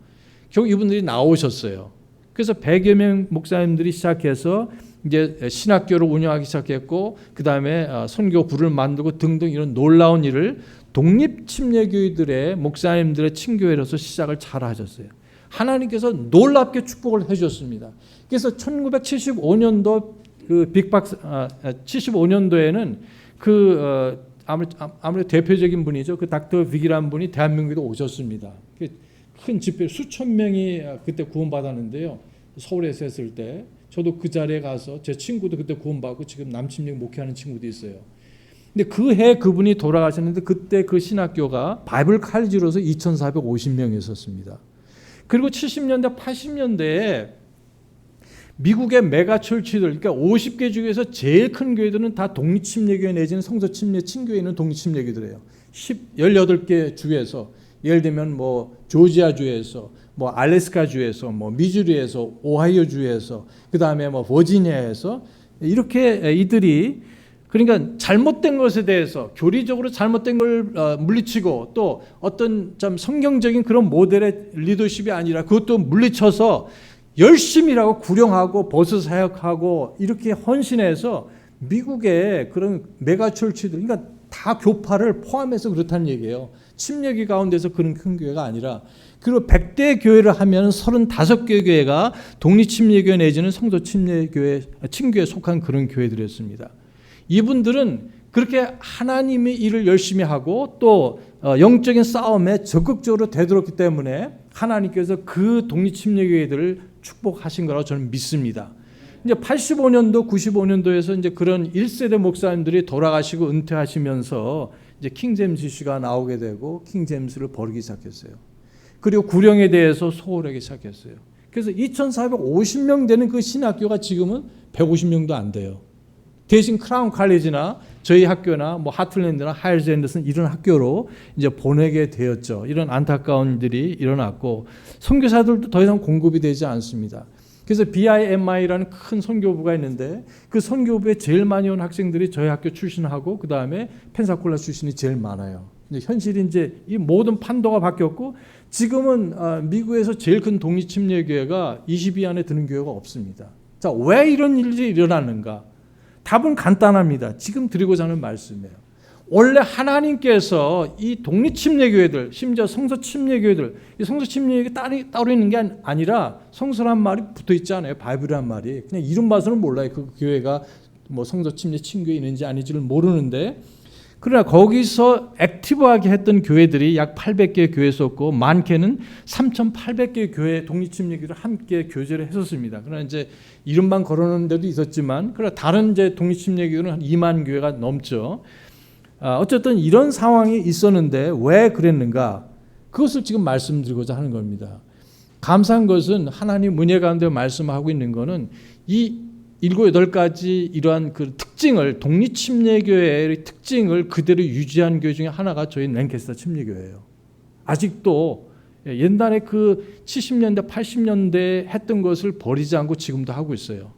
결국 이분들이 나오셨어요. 그래서 100여 명 목사님들이 시작해서 이제 신학교를 운영하기 시작했고 그 다음에 선교부를 만들고 등등 이런 놀라운 일을 독립침례교회들의 목사님들의 친교회로서 시작을 잘 하셨어요. 하나님께서 놀랍게 축복을 해주셨습니다. 그래서 1975년도 그 빅박 75년도에는 아무래도 대표적인 분이죠. 그 닥터 빅이라는 분이 대한민국에도 오셨습니다. 큰 집회 수천 명이 그때 구원받았는데요. 서울에서 했을 때 저도 그 자리에 가서 제 친구도 그때 구원받고 지금 남침역 목회하는 친구도 있어요. 근데 그 해 그분이 돌아가셨는데 그때 그 신학교가 바이블 칼리지로서 2,450명이 있었습니다. 그리고 70년대 80년대에 미국의 메가철치들 그러니까 50개 중에서 제일 큰 교회들은 다 독립침례교회 내지는 성서침례 친교회 있는 독립침례교회들이에요. 18개 주에서 예를 들면 뭐 조지아주에서 뭐 알래스카주에서 뭐 미주리에서 오하이오주에서 그다음에 뭐 버지니아에서 이렇게 이들이 그러니까 잘못된 것에 대해서 교리적으로 잘못된 걸 물리치고 또 어떤 좀 성경적인 그런 모델의 리더십이 아니라 그것도 물리쳐서 열심히 일하고 구령하고 버스 사역하고 이렇게 헌신해서 미국의 그런 메가철치들 그러니까 다 교파를 포함해서 그렇다는 얘기예요. 침례교 가운데서 그런 큰 교회가 아니라 그리고 100대 교회를 하면 35개 교회가 독립침례교회 내지는 성도침례교회 친교에 속한 그런 교회들이었습니다. 이분들은 그렇게 하나님의 일을 열심히 하고 또 영적인 싸움에 적극적으로 되돌았기 때문에 하나님께서 그 독립침례교회들을 축복하신 거라고 저는 믿습니다. 이제 85년도, 95년도에서 이제 그런 1세대 목사님들이 돌아가시고 은퇴하시면서 이제 킹제임스 씨가 나오게 되고 킹제임스를 버리기 시작했어요. 그리고 구령에 대해서 소홀하기 시작했어요. 그래서 2,450명 되는 그 신학교가 지금은 150명도 안 돼요. 대신 크라운 칼리지나 저희 학교나 뭐 하틀랜드나 하일즈 앤더슨 이런 학교로 이제 보내게 되었죠. 이런 안타까운 일이 일어났고 선교사들도 더 이상 공급이 되지 않습니다. 그래서 BIMI라는 큰 선교부가 있는데 그 선교부에 제일 많이 온 학생들이 저희 학교 출신하고 그 다음에 펜사콜라 출신이 제일 많아요. 근데 현실이 이제 이 모든 판도가 바뀌었고 지금은 미국에서 제일 큰 독립침례교회가 20위 안에 드는 교회가 없습니다. 자, 왜 이런 일이 일어났는가? 답은 간단합니다. 지금 드리고자 하는 말씀이에요. 원래 하나님께서 이 독립침례교회들, 심지어 성서침례교회들, 이 성서침례교회 따로 있는 게 아니라 성서란 말이 붙어 있지 않아요. 바이블이란 말이. 그냥 이름 봐서는 몰라요. 그 교회가 뭐 성서침례 친교에 있는지 아닌지를 모르는데 그러나 거기서 액티브하게 했던 교회들이 약 800개 교회 있었고 많게는 3,800개 교회 독립침례교회를 함께 교제를 했었습니다. 그러나 이제 이름만 걸어놓은 데도 있었지만 그러나 다른 이제 독립침례교회는 한 2만 교회가 넘죠. 어쨌든 이런 상황이 있었는데 왜 그랬는가? 그것을 지금 말씀드리고자 하는 겁니다. 감사한 것은 하나님 은혜 가운데 말씀하고 있는 것은 이 7, 8가지 이러한 그 특징을 독립침례교회의 특징을 그대로 유지한 교회 중에 하나가 저희 랭캐스터 침례교회예요. 아직도 옛날에 그 70년대 80년대 했던 것을 버리지 않고 지금도 하고 있어요.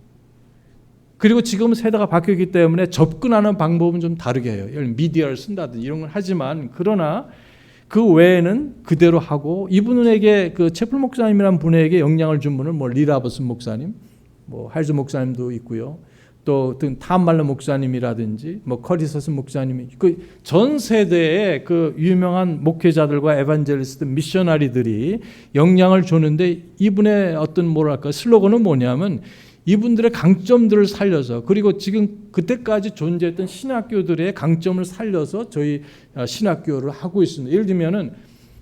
그리고 지금 세대가 바뀌었기 때문에 접근하는 방법은 좀 다르게 해요. 예를 들면 미디어를 쓴다든지 이런 걸 하지만 그러나 그 외에는 그대로 하고 이분에게 그 채플 목사님이라는 분에게 영향을 준 분은 뭐 리라버슨 목사님 뭐 할즈 목사님도 있고요. 또 탐말러 목사님이라든지 뭐 커리서스 목사님이 그 전 세대의 그 유명한 목회자들과 에반젤리스트 미셔너리들이 영향을 줬는데 이분의 어떤 뭐랄까 슬로건은 뭐냐면 이분들의 강점들을 살려서 그리고 지금 그때까지 존재했던 신학교들의 강점을 살려서 저희 신학교를 하고 있습니다. 예를 들면은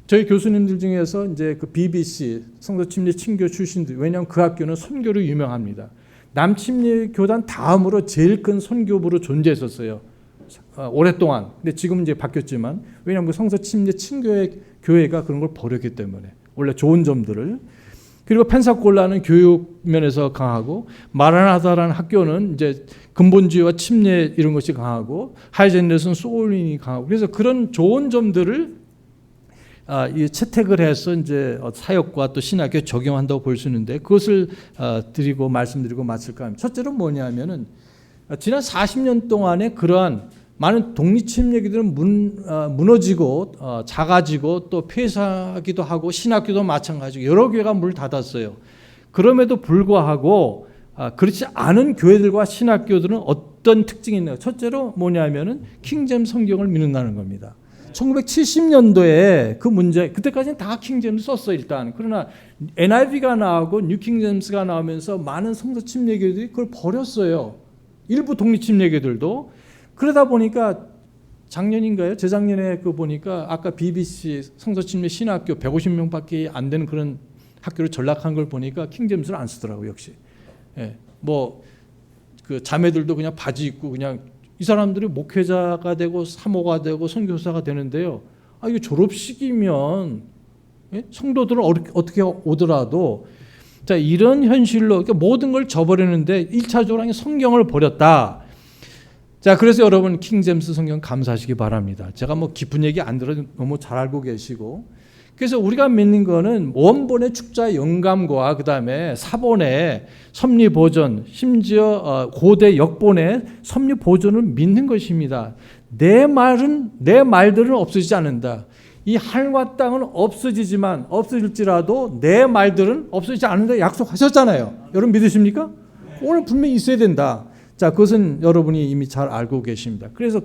저희 교수님들 중에서 이제 그 BBC 성서침례 친교 출신들 왜냐하면 그 학교는 선교로 유명합니다. 남침례 교단 다음으로 제일 큰 선교부로 존재했었어요. 오랫동안. 근데 지금 이제 바뀌었지만 왜냐하면 그 성서침례 친교회 교회가 그런 걸 버렸기 때문에 원래 좋은 점들을 그리고 펜사콜라는 교육 면에서 강하고, 마라나다라는 학교는 이제 근본주의와 침례 이런 것이 강하고, 하이젠넷은 소울링이 강하고, 그래서 그런 좋은 점들을 채택을 해서 이제 사역과 또 신학교에 적용한다고 볼 수 있는데, 그것을 드리고 말씀드리고 마칠까 합니다. 첫째로 뭐냐면은 지난 40년 동안에 그러한 많은 독립침례교들은 무너지고 작아지고 또 폐사하기도 하고, 신학교도 마찬가지고 여러 교회가 문을 닫았어요. 그럼에도 불구하고 그렇지 않은 교회들과 신학교들은 어떤 특징이 있나요? 첫째로 뭐냐면은 킹제임스 성경을 믿는다는 겁니다. 1970년도에 그 문제, 그때까지는 다 킹제임스 썼어요 일단. 그러나 NIV가 나오고 뉴킹제임스가 나오면서 많은 성서 침례교들이 그걸 버렸어요. 일부 독립 침례교들도. 그러다 보니까 작년인가요? 재작년에 그 보니까 아까 BBC 성서 침례 신학교 150명밖에 안 되는 그런 학교를 전락한 걸 보니까 킹제임스를 안 쓰더라고요 역시. 예, 뭐 그 자매들도 그냥 바지 입고 그냥, 이 사람들이 목회자가 되고 사모가 되고 선교사가 되는데요. 이거 졸업식이면 성도들은 어떻게 오더라도, 자, 이런 현실로 그러니까 모든 걸 저버리는데 1차적으로 성경을 버렸다. 자, 그래서 여러분 킹제임스 성경 감사하시기 바랍니다. 제가 뭐 깊은 얘기 안 들어도 너무 잘 알고 계시고, 그래서 우리가 믿는 거는 원본의 축자 영감과 그 다음에 사본의 섭리 보존, 심지어 고대 역본의 섭리 보존을 믿는 것입니다. 내 말들은 없어지지 않는다. 이 하늘과 땅은 없어지지만 없어질지라도 내 말들은 없어지지 않는다 약속하셨잖아요. 여러분 믿으십니까? 오늘 분명히 있어야 된다. 자, 그것은 여러분이 이미 잘 알고 계십니다. 그래서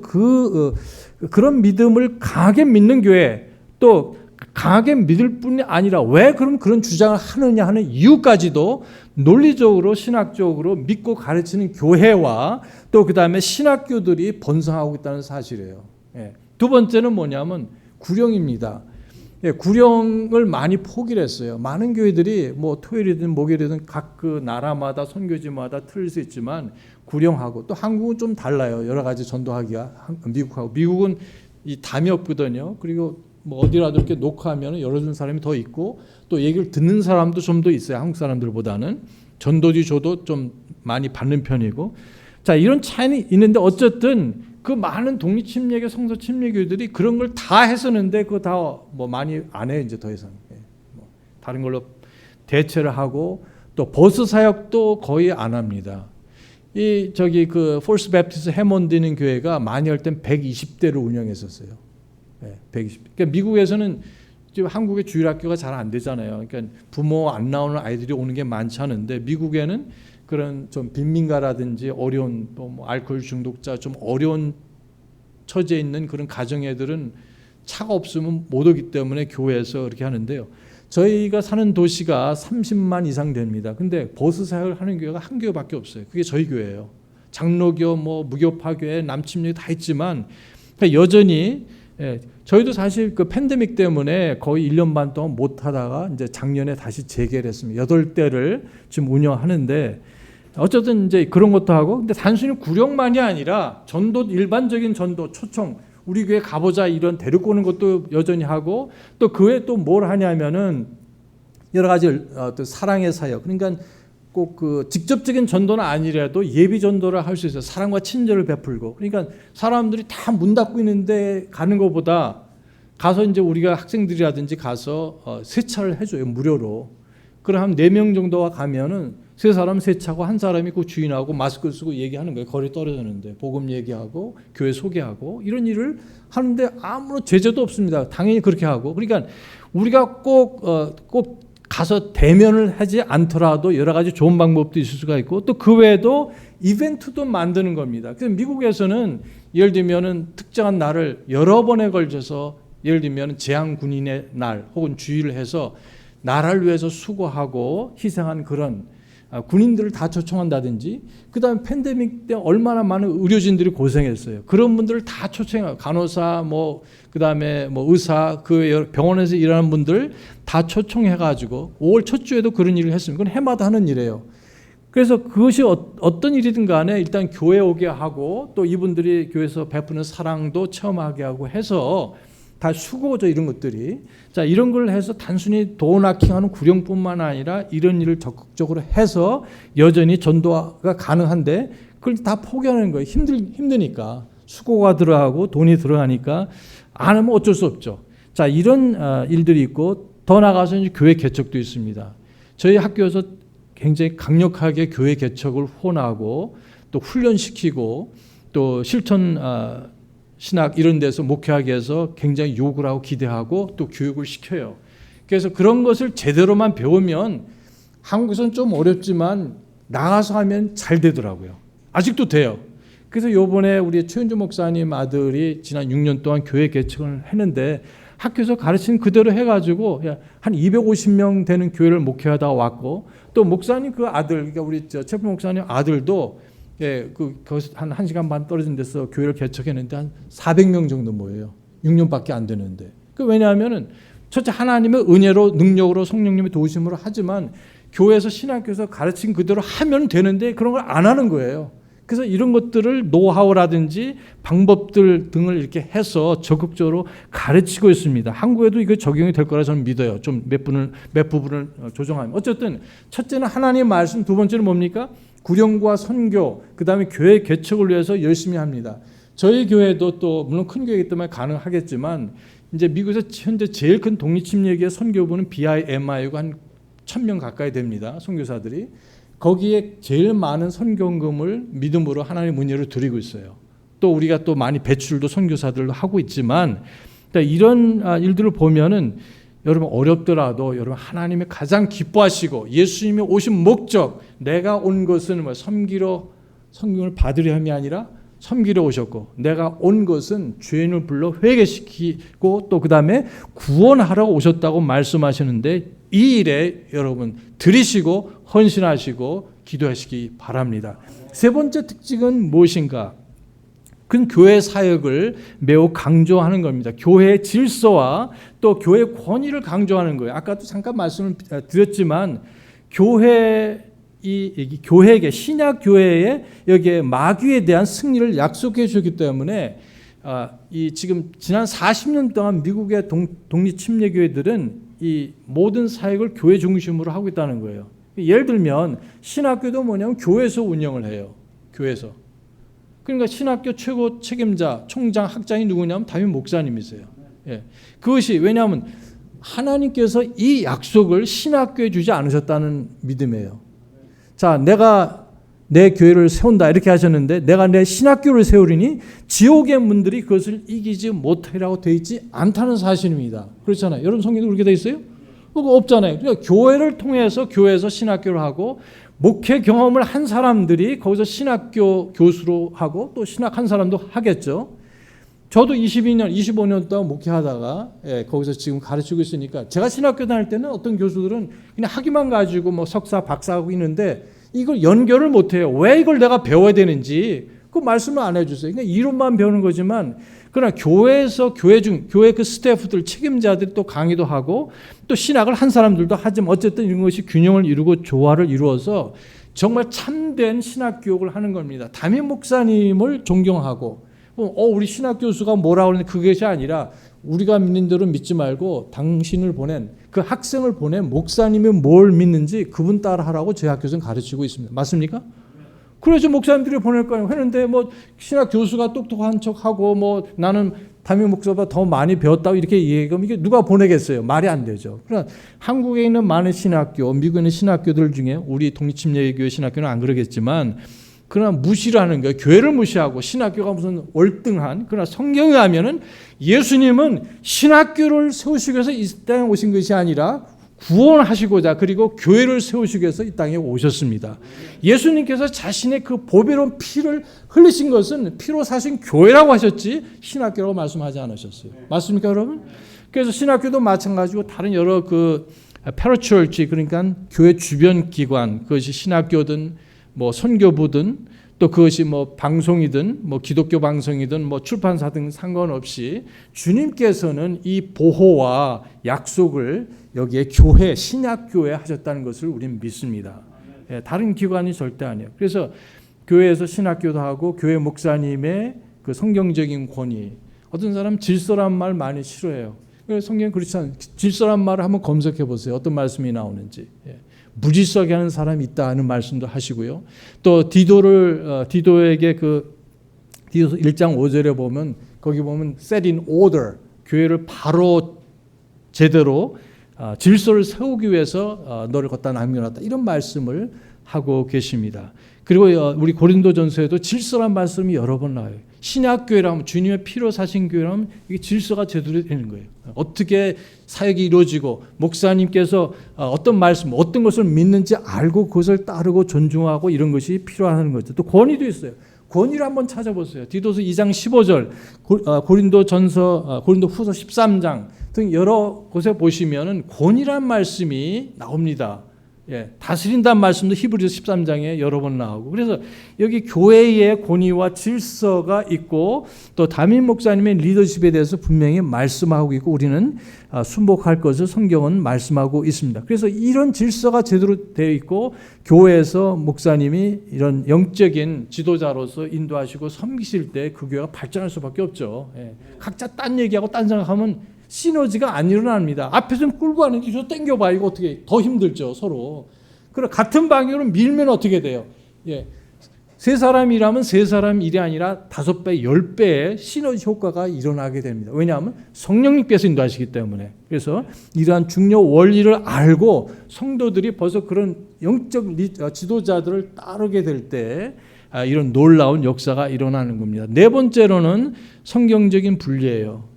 그런 믿음을 강하게 믿는 교회, 또 강하게 믿을 뿐이 아니라 왜 그럼 그런 주장을 하느냐 하는 이유까지도 논리적으로 신학적으로 믿고 가르치는 교회와 또 그 다음에 신학교들이 번성하고 있다는 사실이에요. 두 번째는 뭐냐면 구령입니다. 구령을 많이 포기를 했어요. 많은 교회들이 뭐 토요일이든 목요일이든 각 그 나라마다 선교지마다 틀릴 수 있지만 구령하고, 또 한국은 좀 달라요. 여러 가지 전도하기가 미국하고. 미국은 이 담이 없거든요. 그리고 뭐 어디라도 이렇게 녹화하면 열어준 사람이 더 있고, 또 얘기를 듣는 사람도 좀 더 있어요. 한국 사람들보다는. 전도지 줘도 좀 많이 받는 편이고. 자, 이런 차이는 있는데 어쨌든 그 많은 독립 침례교, 성서 침례교들이 그런 걸 다 했었는데 그거 다 뭐 많이 안 해요. 이제 더 이상. 다른 걸로 대체를 하고, 또 버스 사역도 거의 안 합니다. 그 폴스 베프티스 해몬드는 교회가 많이 할 땐 120대를 운영했었어요. 120. 그러니까 미국에서는 지금 한국의 주일학교가 잘 안 되잖아요. 그러니까 부모 안 나오는 아이들이 오는 게 많지 않은데, 미국에는 그런 좀 빈민가라든지 어려운 또 뭐 알코올 중독자 좀 어려운 처지에 있는 그런 가정 애들은 차가 없으면 못 오기 때문에 교회에서 그렇게 하는데요. 저희가 사는 도시가 30만 이상 됩니다. 근데 버스 사역을 하는 교회가 한 교회밖에 없어요. 그게 저희 교회예요. 장로교, 뭐 무교파교회, 남침례 다 있지만 여전히 저희도 사실 그 팬데믹 때문에 거의 1년 반 동안 못 하다가 이제 작년에 다시 재개를 했습니다. 8대를 지금 운영하는데, 어쨌든 이제 그런 것도 하고, 근데 단순히 구령만이 아니라 전도, 일반적인 전도 초청, 우리 교회 가보자 이런 데리고 오는 것도 여전히 하고, 또 그 외에 또 뭘 하냐면은 여러 가지 또 사랑의 사역, 그러니까 꼭 그 직접적인 전도는 아니라도 예비 전도를 할 수 있어요. 사랑과 친절을 베풀고. 그러니까 사람들이 다 문 닫고 있는데 가는 것보다 가서 이제 우리가 학생들이라든지 가서 세차를 해줘요. 무료로. 그럼 한 4명 정도가 가면은 3사람 세차고 한 사람이 그 주인하고 마스크 쓰고 얘기하는 거예요. 거리 떨어졌는데 복음 얘기하고 교회 소개하고 이런 일을 하는데 아무런 제재도 없습니다. 당연히 그렇게 하고. 그러니까 우리가 꼭 가서 대면을 하지 않더라도 여러 가지 좋은 방법도 있을 수가 있고, 또 그 외에도 이벤트도 만드는 겁니다. 그래서 미국에서는 예를 들면은 특정한 날을 여러 번에 걸쳐서, 예를 들면 재향군인의 날 혹은 주의를 해서 나라를 위해서 수고하고 희생한 그런 군인들을 다 초청한다든지, 그 다음에 팬데믹 때 얼마나 많은 의료진들이 고생했어요. 그런 분들을 다 초청해요. 간호사, 그 다음에 의사, 그 병원에서 일하는 분들 다 초청해가지고 5월 첫 주에도 그런 일을 했습니다. 그건 해마다 하는 일이에요. 그래서 그것이 어떤 일이든 간에 일단 교회 오게 하고, 또 이분들이 교회에서 베푸는 사랑도 체험하게 하고 해서 다 수고죠, 이런 것들이. 자, 이런 걸 해서 단순히 도어나킹하는 구령뿐만 아니라 이런 일을 적극적으로 해서 여전히 전도가 가능한데 그걸 다 포기하는 거예요. 힘드니까. 수고가 들어가고 돈이 들어가니까 안 하면 어쩔 수 없죠. 자, 이런 일들이 있고 더 나아가서 이제 교회 개척도 있습니다. 저희 학교에서 굉장히 강력하게 교회 개척을 후원하고 또 훈련시키고 또 실천 신학 이런 데서 목회하게 해서 굉장히 요구를 하고 기대하고 또 교육을 시켜요. 그래서 그런 것을 제대로만 배우면 한국에서는 좀 어렵지만 나가서 하면 잘 되더라고요. 아직도 돼요. 그래서 요번에 우리 최은주 목사님 아들이 지난 6년 동안 교회 개척을 했는데 학교에서 가르친 그대로 해가지고 한 250명 되는 교회를 목회하다 왔고 또 목사님 그 아들, 그러니까 우리 최프 목사님 아들도 거기서 한 1시간 반 떨어진 데서 교회를 개척했는데 한 400명 정도 모여요. 6년밖에 안 되는데. 왜냐하면은 첫째 하나님의 은혜로 능력으로 성령님의 도우심으로 하지만 교회에서 신학교에서 가르친 그대로 하면 되는데 그런 걸 안 하는 거예요. 그래서 이런 것들을 노하우라든지 방법들 등을 이렇게 해서 적극적으로 가르치고 있습니다. 한국에도 이거 적용이 될 거라 저는 믿어요. 좀 몇 부분을 조정하면. 어쨌든 첫째는 하나님의 말씀, 두 번째는 뭡니까? 구령과 선교, 그 다음에 교회 개척을 위해서 열심히 합니다. 저희 교회도 또 물론 큰 교회이기 때문에 가능하겠지만 이제 미국에서 현재 제일 큰 독립침례교회 선교부는 BIMI가 한 1,000명 가까이 됩니다. 선교사들이. 거기에 제일 많은 선교금을 믿음으로 하나님의 은혜로 드리고 있어요. 또 우리가 또 많이 배출도 선교사들도 하고 있지만 이런 일들을 보면은 여러분 어렵더라도 여러분 하나님이 가장 기뻐하시고 예수님이 오신 목적, 내가 온 것은 섬기러 성경을 받으려 함이 아니라 섬기러 오셨고 내가 온 것은 죄인을 불러 회개시키고 또 그 다음에 구원하러 오셨다고 말씀하시는데 이 일에 여러분 들이시고 헌신하시고 기도하시기 바랍니다. 세 번째 특징은 무엇인가? 그건 교회 사역을 매우 강조하는 겁니다. 교회의 질서와 또 교회의 권위를 강조하는 거예요. 아까도 잠깐 말씀을 드렸지만 교회에게 신약 교회에 여기에 마귀에 대한 승리를 약속해 주기 때문에 지금 지난 40년 동안 미국의 독립 침례 교회들은 이 모든 사역을 교회 중심으로 하고 있다는 거예요. 예를 들면 신학교도 뭐냐면 교회에서 운영을 해요. 교회에서. 그러니까 신학교 최고 책임자, 총장, 학장이 누구냐면 담임 목사님이세요. 예. 그것이 왜냐하면 하나님께서 이 약속을 신학교에 주지 않으셨다는 믿음이에요. 자, 내가 내 교회를 세운다 이렇게 하셨는데 내가 내 신학교를 세우리니 지옥의 문들이 그것을 이기지 못하리라고 되어 있지 않다는 사실입니다. 그렇잖아요. 여러분 성경도 그렇게 되어 있어요? 그거 없잖아요. 그러니까 교회를 통해서 교회에서 신학교를 하고 목회 경험을 한 사람들이 거기서 신학교 교수로 하고 또 신학한 사람도 하겠죠. 저도 22년, 25년 동안 목회하다가 거기서 지금 가르치고 있으니까 제가 신학교 다닐 때는 어떤 교수들은 그냥 학위만 가지고 뭐 석사, 박사하고 있는데 이걸 연결을 못해요. 왜 이걸 내가 배워야 되는지 그 말씀을 안 해주세요. 그러니까 이론만 배우는 거지만 그러나 교회에서 교회 그 스태프들 책임자들이 또 강의도 하고 또 신학을 한 사람들도 하지만 어쨌든 이런 것이 균형을 이루고 조화를 이루어서 정말 참된 신학 교육을 하는 겁니다. 담임 목사님을 존경하고 우리 신학 교수가 뭐라고 하는데 그것이 아니라 우리가 믿는 대로 믿지 말고 당신을 보낸 그 학생을 보낸 목사님이 뭘 믿는지 그분 따라하라고 제 학교에서는 가르치고 있습니다. 맞습니까? 그래서 목사님들이 보낼 거예요. 했는데 뭐 신학 교수가 똑똑한 척하고 뭐 나는 담임 목사보다 더 많이 배웠다고 이렇게 얘기하면 이게 누가 보내겠어요? 말이 안 되죠. 그러나 한국에 있는 많은 신학교, 미국에 있는 신학교들 중에 우리 독립침례교회 신학교는 안 그러겠지만 그러나 무시를 하는 거예요. 교회를 무시하고 신학교가 무슨 월등한 그러나 성경에 가면은 예수님은 신학교를 세우시기 위해서 이 땅에 오신 것이 아니라 구원하시고자 그리고 교회를 세우시기 위해서 이 땅에 오셨습니다. 예수님께서 자신의 그 보배로운 피를 흘리신 것은 피로 사신 교회라고 하셨지 신학교라고 말씀하지 않으셨어요. 맞습니까, 여러분? 그래서 신학교도 마찬가지고 다른 여러 그 패러처치 그러니까 교회 주변 기관 그것이 신학교든 뭐 선교부든 또 그것이 뭐 방송이든 뭐 기독교 방송이든 뭐 출판사 등 상관없이 주님께서는 이 보호와 약속을 여기에 교회, 신약교회 하셨다는 것을 우리는 믿습니다. 다른 기관이 절대 아니에요. 그래서 교회에서 신학교도 하고 교회 목사님의 그 성경적인 권위 어떤 사람 질서란 말 많이 싫어해요. 성경 그렇지 않아요. 질서란 말을 한번 검색해 보세요. 어떤 말씀이 나오는지. 무질서하게 하는 사람이 있다는 말씀도 하시고요. 또 디도에게 디도서 1장 5절에 보면 거기 보면 set in order, 교회를 바로 제대로 질서를 세우기 위해서 너를 걷다 남겨놨다, 이런 말씀을 하고 계십니다. 그리고 우리 고린도전서에도 질서란 말씀이 여러 번 나와요. 신약교회라면, 주님의 피로 사신 교회라면 이게 질서가 제대로 되는 거예요. 어떻게 사역이 이루어지고 목사님께서 어떤 말씀, 어떤 것을 믿는지 알고 그것을 따르고 존중하고 이런 것이 필요한 거죠. 또 권위도 있어요. 권위를 한번 찾아보세요. 디도서 2장 15절, 고린도후서 13장 등 여러 곳에 보시면은 권위란 말씀이 나옵니다. 다스린다는 말씀도 히브리서 13장에 여러 번 나오고, 그래서 여기 교회의 권위와 질서가 있고 또 담임 목사님의 리더십에 대해서 분명히 말씀하고 있고 우리는 순복할 것을 성경은 말씀하고 있습니다. 그래서 이런 질서가 제대로 되어 있고 교회에서 목사님이 이런 영적인 지도자로서 인도하시고 섬기실 때 그 교회가 발전할 수밖에 없죠. 각자 딴 얘기하고 딴 생각하면 시너지가 안 일어납니다. 앞에서는 끌고 가는데 저 땡겨봐, 이거 어떻게 더 힘들죠 서로. 그럼 같은 방향으로 밀면 어떻게 돼요? 세 사람 일하면 세 사람 일이 아니라 5배, 10배의 시너지 효과가 일어나게 됩니다. 왜냐하면 성령님께서 인도하시기 때문에. 그래서 이러한 중요 원리를 알고 성도들이 벌써 그런 영적 지도자들을 따르게 될 때 이런 놀라운 역사가 일어나는 겁니다. 네 번째로는 성경적인 분리예요.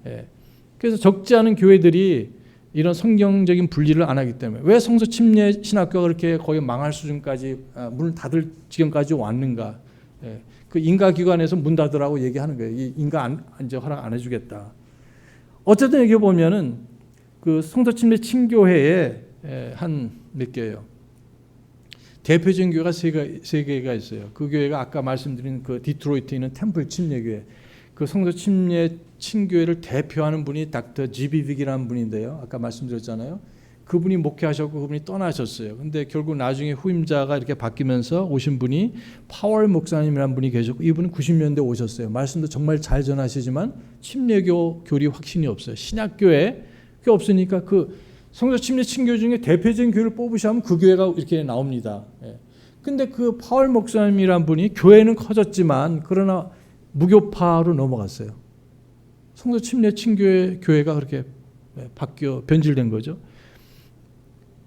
그래서 적지 않은 교회들이 이런 성경적인 분리를 안 하기 때문에, 왜 성서 침례 신학교가 그렇게 거의 망할 수준까지 문을 닫을 지경까지 왔는가? 그 인가기관에서 문 닫으라고 얘기하는 거예요. 이 인가 이제 허락 안 해주겠다. 어쨌든 여기 보면은 그 성서 침례 친교회에 한 몇 개예요. 대표적인 교회가 세 개가 있어요. 그 교회가 아까 말씀드린 그 디트로이트에 있는 템플 침례교회. 그 성서 침례 친교회를 대표하는 분이 닥터 지비빅이라는 분인데요. 아까 말씀드렸잖아요. 그분이 목회하셨고 그분이 떠나셨어요. 근데 결국 나중에 후임자가 이렇게 바뀌면서 오신 분이 파월 목사님이라는 분이 계셨고, 이분은 90년대 오셨어요. 말씀도 정말 잘 전하시지만 침례교 교리 확신이 없어요. 신약교회 그게 없으니까 그 성서 침례 친교 중에 대표적인 교회를 뽑으시면 그 교회가 이렇게 나옵니다. 근데 그 파월 목사님이라는 분이 교회는 커졌지만 그러나 무교파로 넘어갔어요. 성서 침례 친교회가 그렇게 바뀌어 변질된 거죠.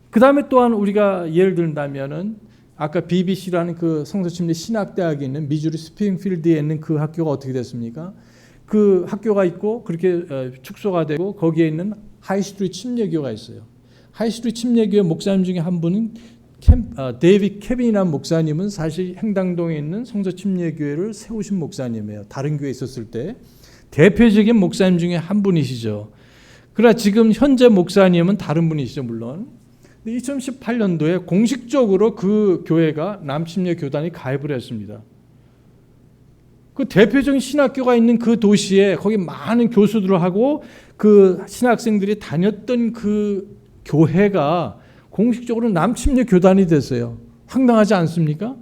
그 다음에 또한 우리가 예를 든다면은 아까 BBC라는 그 성서 침례 신학대학이 있는 미주리 스프링필드에 있는 그 학교가 어떻게 됐습니까? 그 학교가 있고 그렇게 축소가 되고 거기에 있는 하이스트리트 침례교가 있어요. 하이스트리트 침례교회 목사님 중에 한 분은 데이빗 케빈이라는 목사님은 사실 행당동에 있는 성서 침례교회를 세우신 목사님이에요. 다른 교회에 있었을 때 대표적인 목사님 중에 한 분이시죠. 그러나 지금 현재 목사님은 다른 분이시죠, 물론. 2018년도에 공식적으로 그 교회가 남침례 교단이 가입을 했습니다. 그 대표적인 신학교가 있는 그 도시에 거기 많은 교수들을 하고 그 신학생들이 다녔던 그 교회가 공식적으로 남침례 교단이 됐어요. 황당하지 않습니까?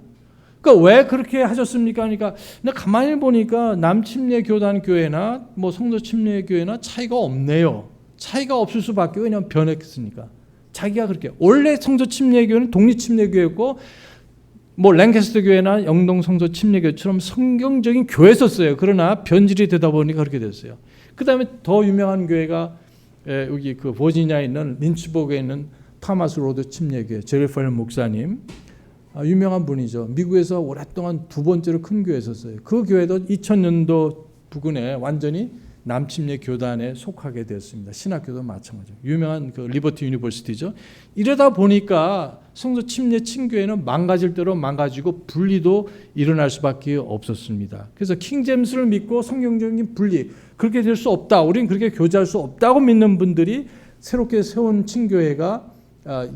그러니까 왜 그렇게 하셨습니까? 그러니까 가만히 보니까 남침례 교단 교회나 뭐 성서 침례 교회나 차이가 없네요. 차이가 없을 수밖에, 왜냐하면 변했으니까. 자기가 그렇게 원래 성서 침례 교회는 독립 침례 교회였고 뭐 랭캐스터 교회나 영동 성서 침례 교회처럼 성경적인 교회였었어요. 그러나 변질이 되다 보니까 그렇게 됐어요. 그다음에 더 유명한 교회가 여기 그 버지니아에 있는 린츠버그에 있는 타마스 로드 침례교회 제레퍼 목사님, 유명한 분이죠. 미국에서 오랫동안 두 번째로 큰 교회였었어요. 그 교회도 2000년도 부근에 완전히 남침례 교단에 속하게 되었습니다. 신학교도 마찬가지죠. 유명한 그 리버티 유니버시티죠. 이러다 보니까 성서 침례 친교회는 망가질 대로 망가지고 분리도 일어날 수밖에 없었습니다. 그래서 킹제임스를 믿고 성경적인 분리, 그렇게 될 수 없다, 우리는 그렇게 교제할 수 없다고 믿는 분들이 새롭게 세운 친교회가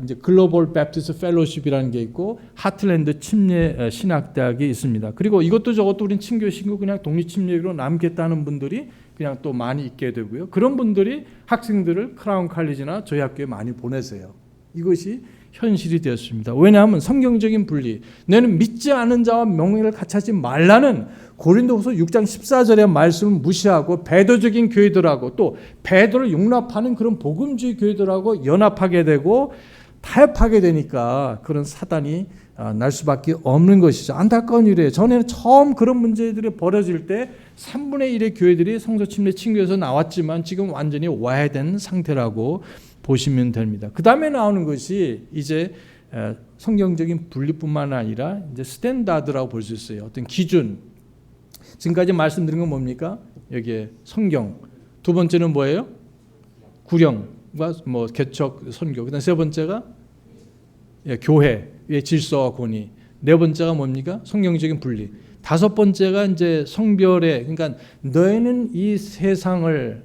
이제 글로벌 배프티스트 펠로십이라는 게 있고 하틀랜드 침례 신학대학이 있습니다. 그리고 이것도 저것도 우린 친교 신고 그냥 독립 침례로 남겠다는 분들이 그냥 또 많이 있게 되고요. 그런 분들이 학생들을 크라운 칼리지나 저희 학교에 많이 보내세요. 이것이 현실이 되었습니다. 왜냐하면 성경적인 분리, 너는 믿지 않은 자와 명예를 같이 하지 말라는 고린도후서 6장 14절의 말씀을 무시하고 배도적인 교회들하고 또 배도를 용납하는 그런 복음주의 교회들하고 연합하게 되고 타협하게 되니까 그런 사단이 날 수밖에 없는 것이죠. 안타까운 일이에요. 전에는 처음 그런 문제들이 벌어질 때 3분의 1의 교회들이 성서 침례 친교에서 나왔지만 지금 완전히 와해된 상태라고 보시면 됩니다. 그 다음에 나오는 것이 이제 성경적인 분리뿐만 아니라 이제 스탠다드라고 볼 수 있어요. 어떤 기준. 지금까지 말씀드린 건 뭡니까? 여기에 성경. 두 번째는 뭐예요? 구령과 뭐 개척, 선교. 그다음 세 번째가 교회의 질서와 권위. 네 번째가 뭡니까? 성경적인 분리. 다섯 번째가 이제 성별의, 그러니까 너희는 이 세상에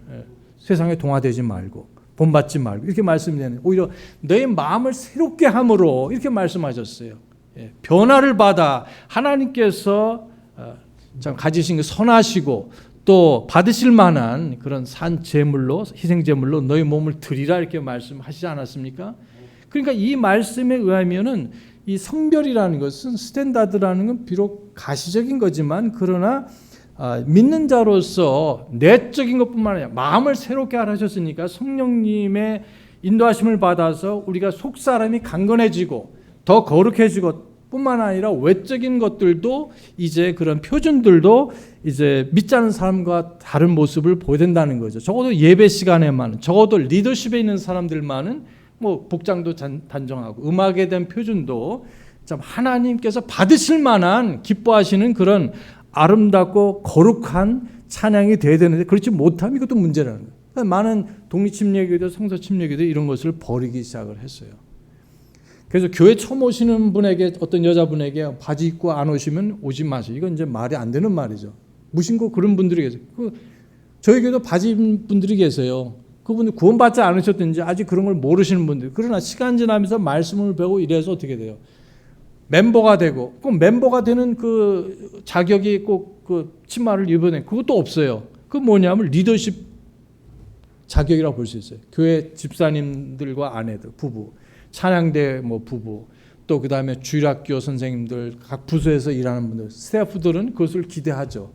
동화되지 말고 본받지 말고 이렇게 말씀드리는, 오히려 너희 마음을 새롭게 함으로 이렇게 말씀하셨어요. 변화를 받아 하나님께서 가지신 그 선하시고 또 받으실 만한 그런 산 제물로, 희생 제물로 너희 몸을 드리라 이렇게 말씀하시지 않았습니까? 그러니까 이 말씀에 의하면은 이 성별이라는 것은, 스탠다드라는 건 비록 가시적인 거지만 그러나 믿는 자로서 내적인 것뿐만 아니라 마음을 새롭게 하셨으니까 성령님의 인도하심을 받아서 우리가 속사람이 강건해지고 더 거룩해지고 뿐만 아니라 외적인 것들도 이제 그런 표준들도 이제 믿지 않는 사람과 다른 모습을 보여야 된다는 거죠. 적어도 예배 시간에만, 적어도 리더십에 있는 사람들만은 뭐 복장도 단정하고 음악에 대한 표준도 참 하나님께서 받으실 만한 기뻐하시는 그런 아름답고 거룩한 찬양이 돼야 되는데 그렇지 못하면 이것도 문제라는 거예요. 많은 독립침례교도 성서침례교도 이런 것을 버리기 시작을 했어요. 그래서 교회 처음 오시는 분에게, 어떤 여자분에게 바지 입고 안 오시면 오지 마세요. 이건 이제 말이 안 되는 말이죠. 무신고 그런 분들이 계세요. 저희 교회도 바지 입은 분들이 계세요. 그분들 구원받지 않으셨든지 아직 그런 걸 모르시는 분들. 그러나 시간 지나면서 말씀을 배우고 이래서 어떻게 돼요? 멤버가 되고, 꼭 멤버가 되는 그 자격이 꼭 그 치마를 입어내, 그것도 없어요. 그 뭐냐면 리더십 자격이라고 볼 수 있어요. 교회 집사님들과 아내들, 부부, 찬양대 뭐 부부, 또 그 다음에 주일학교 선생님들, 각 부서에서 일하는 분들, 스태프들은 그것을 기대하죠.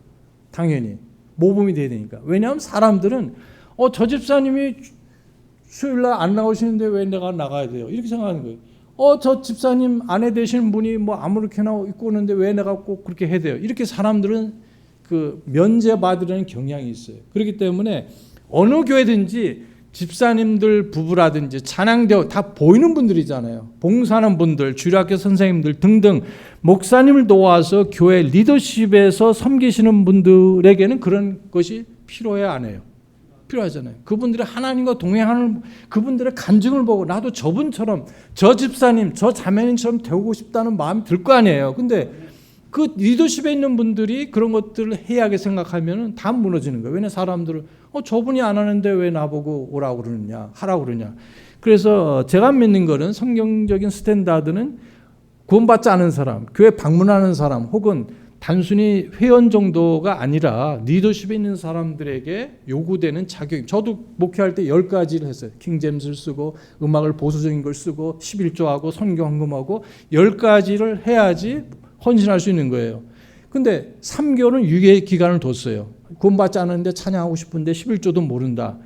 당연히 모범이 돼야 되니까. 왜냐하면 사람들은 저 집사님이 수요일날 안 나오시는데 왜 내가 나가야 돼요? 이렇게 생각하는 거예요. 저 집사님 아내 되시는 분이 뭐 아무렇게나 입고 오는데 왜 내가 꼭 그렇게 해야 돼요? 이렇게 사람들은 그 면제받으려는 경향이 있어요. 그렇기 때문에 어느 교회든지 집사님들 부부라든지 찬양대원 다 보이는 분들이잖아요. 봉사하는 분들, 주일학교 선생님들 등등 목사님을 도와서 교회 리더십에서 섬기시는 분들에게는 그런 것이 필요해야 안 해요. 필요하잖아요. 그분들이 하나님과 동행하는 그분들의 간증을 보고 나도 저분처럼, 저 집사님, 저 자매님처럼 되고 싶다는 마음이 들 거 아니에요. 근데 그 리더십에 있는 분들이 그런 것들을 해야하게 생각하면 다 무너지는 거예요. 왜냐하면 사람들은 저분이 안 하는데 왜 나보고 오라고 그러느냐, 하라고 그러냐. 그래서 제가 믿는 거는 성경적인 스탠다드는 구원받지 않은 사람, 교회 방문하는 사람, 혹은 단순히 회원 정도가 아니라 리더십에 있는 사람들에게 요구되는 자격. 저도 목회할 때 10가지를 했어요. 킹제임스를 쓰고 음악을 보수적인 걸 쓰고 11조하고 선교 헌금하고 10가지를 해야지 헌신할 수 있는 거예요. 근데 3개월은 유예 기간을 뒀어요. 구원받지 않았는데 찬양하고 싶은데 11조도 모른다.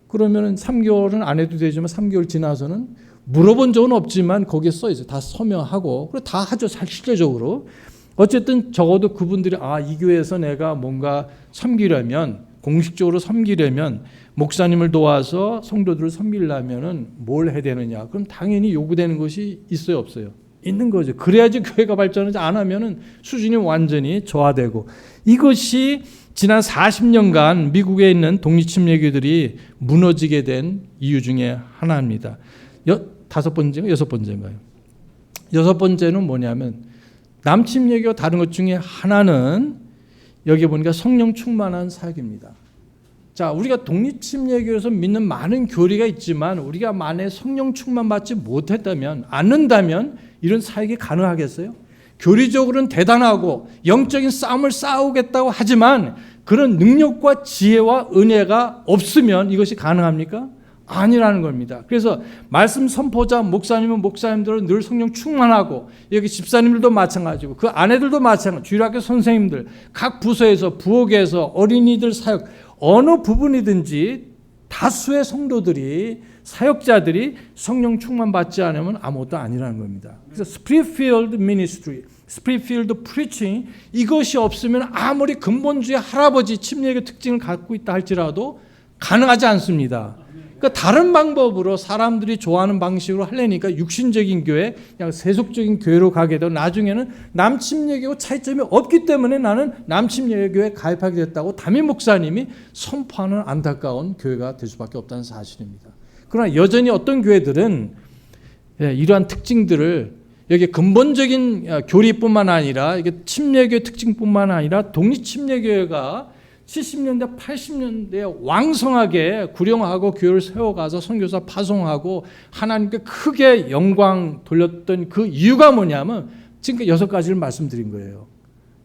그러면 3개월은 안 해도 되지만 3개월 지나서는 물어본 적은 없지만 거기에 써 있어요. 다 서명하고 그리고 다 하죠. 실제적으로. 어쨌든 적어도 그분들이 이 교회에서 내가 뭔가 섬기려면, 공식적으로 섬기려면, 목사님을 도와서 성도들을 섬기려면은 뭘 해야 되느냐? 그럼 당연히 요구되는 것이 있어요, 없어요? 있는 거죠. 그래야지 교회가 발전하지, 안 하면은 수준이 완전히 저하되고. 이것이 지난 40년간 미국에 있는 독립침례교들이 무너지게 된 이유 중에 하나입니다. 5번째인가 6번째인가요? 6번째는 뭐냐면 남침례교 다른 것 중에 하나는 여기 보니까 성령 충만한 사역입니다. 자, 우리가 독립침례교에서 믿는 많은 교리가 있지만 우리가 만에 성령 충만 받지 못했다면, 않는다면 이런 사역이 가능하겠어요? 교리적으로는 대단하고 영적인 싸움을 싸우겠다고 하지만 그런 능력과 지혜와 은혜가 없으면 이것이 가능합니까? 아니라는 겁니다. 그래서 말씀 선포자 목사님은 목사님들은 늘 성령 충만하고, 여기 집사님들도 마찬가지고 그 아내들도 마찬가지고 주일학교 선생님들, 각 부서에서 부엌에서 어린이들 사역, 어느 부분이든지 다수의 성도들이, 사역자들이 성령 충만 받지 않으면 아무것도 아니라는 겁니다. 그래서 Spirit-filled ministry, Spirit-filled preaching, 이것이 없으면 아무리 근본주의 할아버지 침례의 특징을 갖고 있다 할지라도 가능하지 않습니다. 그러니까 다른 방법으로 사람들이 좋아하는 방식으로 하려니까 육신적인 교회, 그냥 세속적인 교회로 가게 되고, 나중에는 남침례교와 차이점이 없기 때문에 나는 남침례교회에 가입하게 됐다고 담임 목사님이 선포하는 안타까운 교회가 될 수밖에 없다는 사실입니다. 그러나 여전히 어떤 교회들은 이러한 특징들을, 여기 근본적인 교리뿐만 아니라 이게 침례교회 특징뿐만 아니라 독립침례교회가 70년대, 80년대에 왕성하게 구령하고 교회를 세워가서 선교사 파송하고 하나님께 크게 영광 돌렸던 그 이유가 뭐냐면 지금 6가지를 말씀드린 거예요.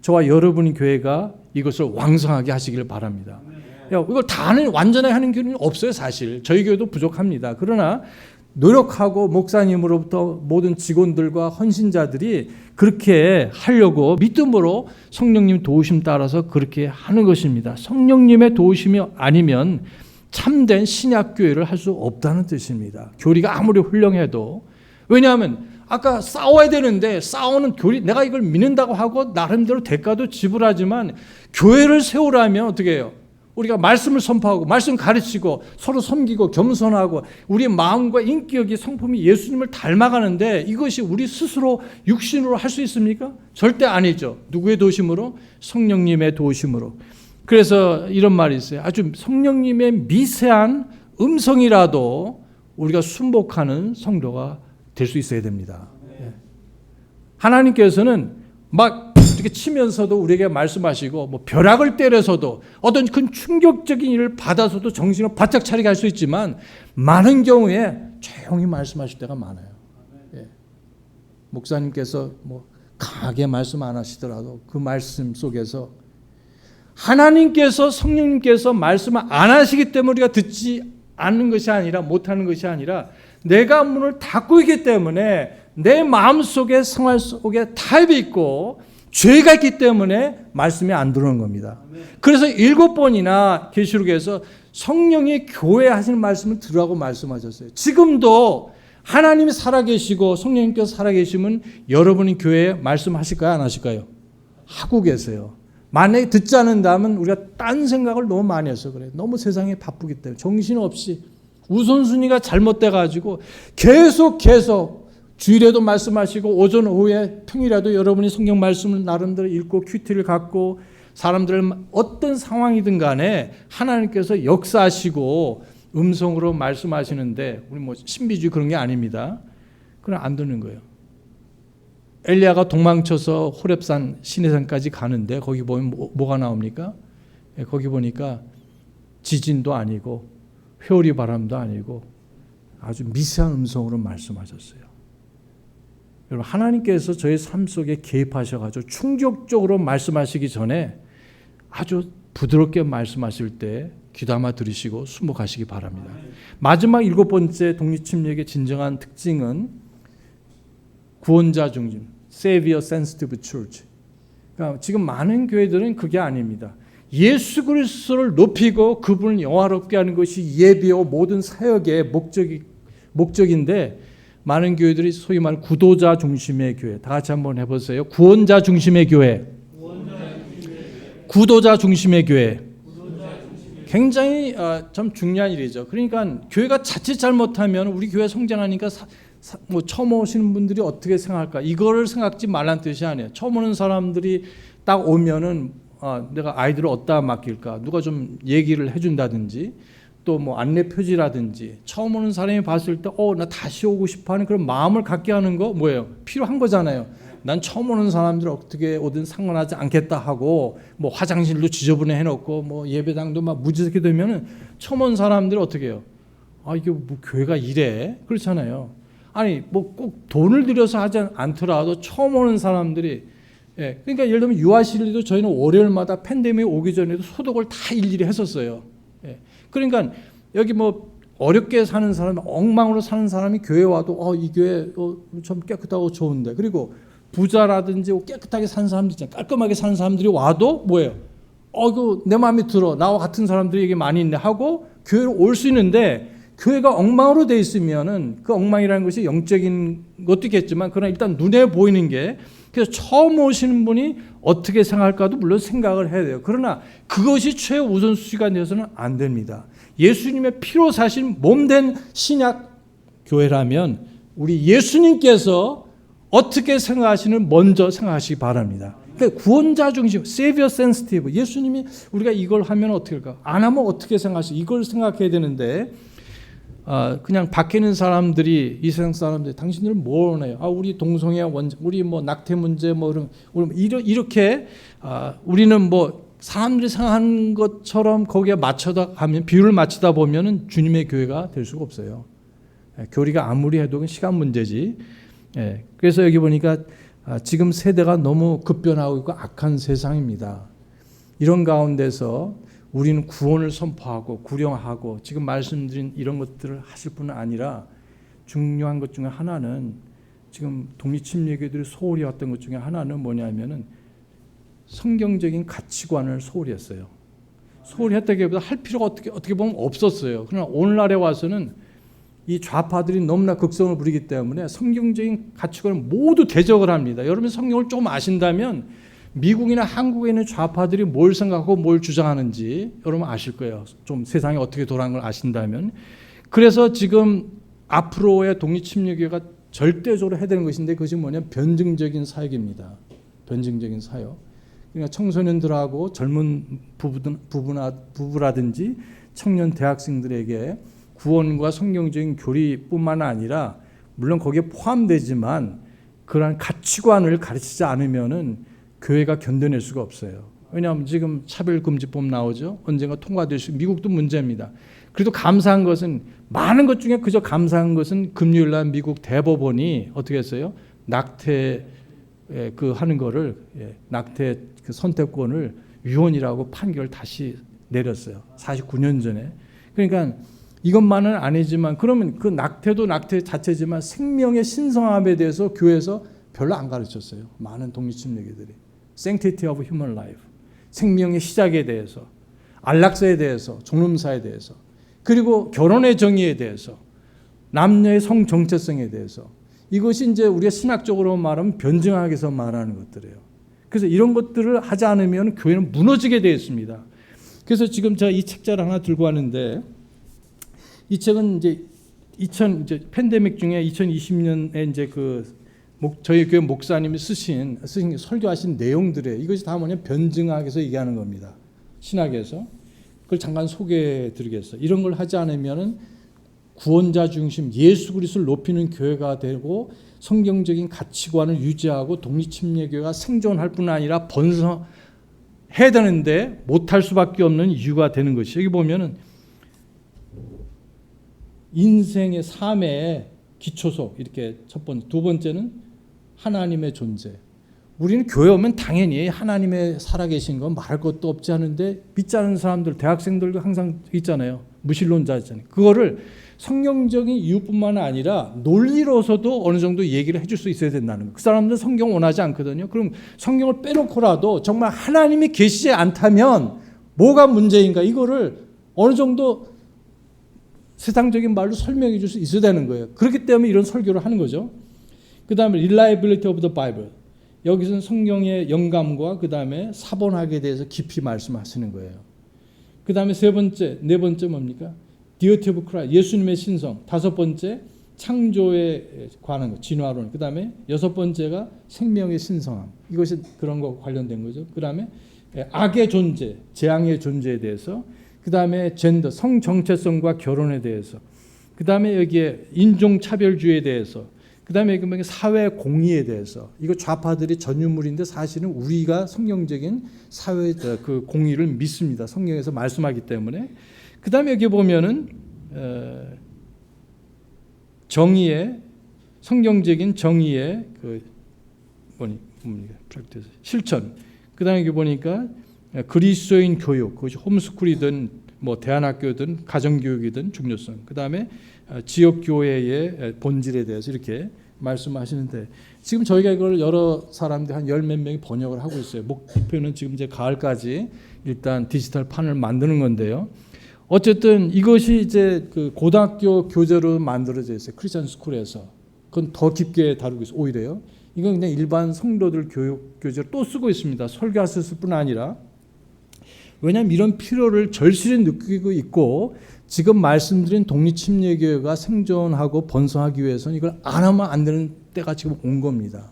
저와 여러분의 교회가 이것을 왕성하게 하시기를 바랍니다. 이걸 다 완전하게 하는 교회는 없어요. 사실 저희 교회도 부족합니다. 그러나 노력하고 목사님으로부터 모든 직원들과 헌신자들이 그렇게 하려고 믿음으로 성령님 도우심 따라서 그렇게 하는 것입니다. 성령님의 도우심이 아니면 참된 신약교회를 할 수 없다는 뜻입니다. 교리가 아무리 훌륭해도. 왜냐하면 아까 싸워야 되는데 싸우는 교리, 내가 이걸 믿는다고 하고 나름대로 대가도 지불하지만 교회를 세우려면 어떻게 해요? 우리가 말씀을 선포하고 말씀 가르치고 서로 섬기고 겸손하고 우리의 마음과 인격이 성품이 예수님을 닮아가는데 이것이 우리 스스로 육신으로 할 수 있습니까? 절대 아니죠. 누구의 도심으로? 성령님의 도심으로. 그래서 이런 말이 있어요. 아주 성령님의 미세한 음성이라도 우리가 순복하는 성도가 될 수 있어야 됩니다. 하나님께서는 막 이렇게 치면서도 우리에게 말씀하시고, 뭐 벼락을 때려서도 어떤 큰 충격적인 일을 받아서도 정신을 바짝 차리게 할 수 있지만 많은 경우에 조용히 말씀하실 때가 많아요. 목사님께서 뭐 강하게 말씀 안 하시더라도 그 말씀 속에서 하나님께서, 성령님께서 말씀을 안 하시기 때문에 우리가 듣지 않는 것이 아니라, 못하는 것이 아니라 내가 문을 닫고 있기 때문에 내 마음속에, 생활 속에 타협이 있고 죄가 있기 때문에 말씀이 안 들어오는 겁니다. 그래서 7번이나 계시록에서 성령이 교회에 하시는 말씀을 들으라고 말씀하셨어요. 지금도 하나님이 살아계시고 성령님께서 살아계시면 여러분이 교회에 말씀하실까요? 안 하실까요? 하고 계세요. 만약에 듣지 않는다면 우리가 딴 생각을 너무 많이 해서 그래요. 너무 세상에 바쁘기 때문에 정신없이 우선순위가 잘못돼가지고 계속 주일에도 말씀하시고 오전 오후에 평일에도 여러분이 성경 말씀을 나름대로 읽고 큐티를 갖고 사람들 어떤 상황이든 간에 하나님께서 역사하시고 음성으로 말씀하시는데 우리 뭐 신비주의 그런 게 아닙니다. 그럼 안 듣는 거예요. 엘리야가 도망쳐서 호렙산 시내산까지 가는데 거기 보면 뭐가 나옵니까? 거기 보니까 지진도 아니고 회오리 바람도 아니고 아주 미세한 음성으로 말씀하셨어요. 여러분, 하나님께서 저의 삶 속에 개입하셔가지고 충격적으로 말씀하시기 전에 아주 부드럽게 말씀하실 때 귀담아 들으시고 순복하시기 바랍니다. 마지막 7번째 독립침례의 진정한 특징은 구원자 중심, Savior Sensitive Church. 그러니까 지금 많은 교회들은 그게 아닙니다. 예수 그리스도를 높이고 그분을 영화롭게 하는 것이 예배와 모든 사역의 목적인데 많은 교회들이 소위 말하는 구도자 중심의 교회, 다 같이 한번 해보세요. 구원자 중심의 교회, 구도자 중심의 교회. 굉장히 참 중요한 일이죠. 그러니까 교회가 자칫 잘못하면 우리 교회 성장하니까 뭐 처음 오시는 분들이 어떻게 생각할까? 이거를 생각지 말란 뜻이 아니에요. 처음 오는 사람들이 딱 오면은 내가 아이들을 어디다 맡길까? 누가 좀 얘기를 해준다든지 또 뭐 안내 표지라든지 처음 오는 사람이 봤을 때 나 다시 오고 싶어하는 그런 마음을 갖게 하는 거 뭐예요? 필요한 거잖아요. 난 처음 오는 사람들 어떻게 오든 상관하지 않겠다 하고 뭐 화장실도 지저분해 해놓고 뭐 예배당도 막 무지하게 되면은 처음 온 사람들 어떻게 해요? 이게 뭐 교회가 이래? 그렇잖아요. 아니 뭐 꼭 돈을 들여서 하지 않더라도 처음 오는 사람들이 그러니까 예를 들면 유아실리도 저희는 월요일마다 팬데믹 오기 전에도 소독을 다 일일이 했었어요. 그러니까 여기 뭐 어렵게 사는 사람, 엉망으로 사는 사람이 교회 와도 이 교회 좀 깨끗하고 좋은데, 그리고 부자라든지 깨끗하게 사는 사람들 있잖아요. 깔끔하게 사는 사람들이 와도 뭐예요? 내 마음에 들어. 나와 같은 사람들이 이게 많이 있네 하고 교회로 올 수 있는데, 교회가 엉망으로 돼 있으면은 그 엉망이라는 것이 영적인 것도 있겠지만, 그러나 일단 눈에 보이는 게, 그래서 처음 오시는 분이 어떻게 생각할까도 물론 생각을 해야 돼요. 그러나 그것이 최우선순위가 되어서는 안 됩니다. 예수님의 피로 사신 몸된 신약 교회라면 우리 예수님께서 어떻게 생각하시는 먼저 생각하시기 바랍니다. 그러니까 구원자 중심, Savior sensitive. 예수님이 우리가 이걸 하면 어떻게 할까? 안 하면 어떻게 생각하시? 이걸 생각해야 되는데, 그냥 밖에 있는 사람들이, 이 세상 사람들이 당신들은 뭘 원해요? 우리 동성애 원자, 우리 뭐 낙태 문제 뭐 이렇게 우리는 뭐 사람들이 생각하는 것처럼 거기에 맞춰다 가면, 비율을 맞추다 보면은 주님의 교회가 될 수가 없어요. 교리가 아무리 해도 시간 문제지. 그래서 여기 보니까 지금 세대가 너무 급변하고 있고 악한 세상입니다. 이런 가운데서 우리는 구원을 선포하고 구령하고 지금 말씀드린 이런 것들을 하실 뿐 아니라, 중요한 것 중에 하나는, 지금 독립침례교들이 소홀히 했던 것 중에 하나는 뭐냐면은 성경적인 가치관을 소홀히 했어요. 소홀히 했다기보다 할 필요가 어떻게 보면 없었어요. 그러나 오늘날에 와서는 이 좌파들이 너무나 극성을 부리기 때문에 성경적인 가치관을 모두 대적을 합니다. 여러분 성경을 조금 아신다면 미국이나 한국에 있는 좌파들이 뭘 생각하고 뭘 주장하는지 여러분 아실 거예요. 좀 세상이 어떻게 돌아가는 걸 아신다면. 그래서 지금 앞으로의 독립침례교회가 절대적으로 해야 되는 것인데, 그것이 뭐냐면 변증적인 사역입니다. 변증적인 사역. 그러니까 청소년들하고 젊은 부부라든지 청년 대학생들에게 구원과 성경적인 교리뿐만 아니라, 물론 거기에 포함되지만 그러한 가치관을 가르치지 않으면은 교회가 견뎌낼 수가 없어요. 왜냐하면 지금 차별금지법 나오죠. 언젠가 통과될 수, 미국도 문제입니다. 그래도 감사한 것은, 많은 것 중에 그저 감사한 것은 금요일 날 미국 대법원이 어떻게 했어요? 낙태 하는 거를, 낙태 그 선택권을 위헌이라고 판결을 다시 내렸어요. 49년 전에. 그러니까 이것만은 아니지만, 그러면 그 낙태도 낙태 자체지만 생명의 신성함에 대해서 교회에서 별로 안 가르쳤어요. 많은 독립침례교들이. Sanctity of Human Life, 생명의 시작에 대해서, 안락사에 대해서, 종름사에 대해서, 그리고 결혼의 정의에 대해서, 남녀의 성 정체성에 대해서, 이것이 이제 우리가 신학적으로 말하면 변증학에서 말하는 것들이에요. 그래서 이런 것들을 하지 않으면 교회는 무너지게 되어 있습니다. 그래서 지금 제가 이 책자를 하나 들고 왔는데, 이 책은 이제 팬데믹 중에 2020년에 이제 저희 교회 목사님이 쓰신 설교하신 내용들이에요. 이것이 다 뭐냐, 변증학에서 얘기하는 겁니다. 신학에서. 그걸 잠깐 소개해 드리겠어요. 이런 걸 하지 않으면은 구원자 중심 예수 그리스도를 높이는 교회가 되고, 성경적인 가치관을 유지하고 독립침례교회가 생존할 뿐 아니라 번성해야 되는데 못할 수밖에 없는 이유가 되는 것이, 여기 보면은 인생의 삶의 기초속, 이렇게 첫 번째, 두 번째는 하나님의 존재. 우리는 교회 오면 당연히 하나님의 살아계신 건 말할 것도 없지 않은데, 믿지 않는 사람들, 대학생들도 항상 있잖아요. 무신론자 있잖아요. 그거를 성경적인 이유뿐만 아니라 논리로서도 어느 정도 얘기를 해줄 수 있어야 된다는 거예요. 그 사람들은 성경 원하지 않거든요. 그럼 성경을 빼놓고라도 정말 하나님이 계시지 않다면 뭐가 문제인가, 이거를 어느 정도 세상적인 말로 설명해 줄 수 있어야 되는 거예요. 그렇기 때문에 이런 설교를 하는 거죠. 그 다음에 reliability of the Bible. 여기서는 성경의 영감과 그 다음에 사본학에 대해서 깊이 말씀하시는 거예요. 그 다음에 네 번째 뭡니까? deity of Christ, 예수님의 신성. 다섯 번째, 창조에 관한 것, 진화론. 그 다음에 여섯 번째가 생명의 신성함. 이것이 그런 거 관련된 거죠. 그 다음에 악의 존재, 재앙의 존재에 대해서. 그 다음에 젠더, 성 정체성과 결혼에 대해서. 그 다음에 여기에 인종차별주의에 대해서. 그 다음에 여기 사회 공의에 대해서. 이거 좌파들이 전유물인데 사실은 우리가 성경적인 사회 그 공의를 믿습니다. 성경에서 말씀하기 때문에. 그 다음에 여기 보면은 정의의, 성경적인 정의의 실천. 그 다음에 여기 보니까 그리스도인 교육, 그것이 홈스쿨이든 뭐 대안학교든 가정교육이든 중요성, 그 다음에 지역 교회의 본질에 대해서 이렇게 말씀하시는데, 지금 저희가 이걸 여러 사람들 한 열 몇 명이 번역을 하고 있어요. 목표는 지금 이제 가을까지 일단 디지털 판을 만드는 건데요. 어쨌든 이것이 이제 그 고등학교 교재로 만들어져 있어요. 크리스천 스쿨에서. 그건 더 깊게 다루고 있어요. 오히려요. 이건 그냥 일반 성도들 교육 교재로 또 쓰고 있습니다. 설교하셨을 뿐 아니라. 왜냐하면 이런 필요를 절실히 느끼고 있고, 지금 말씀드린 독립침례교회가 생존하고 번성하기 위해서는 이걸 안 하면 안 되는 때가 지금 온 겁니다.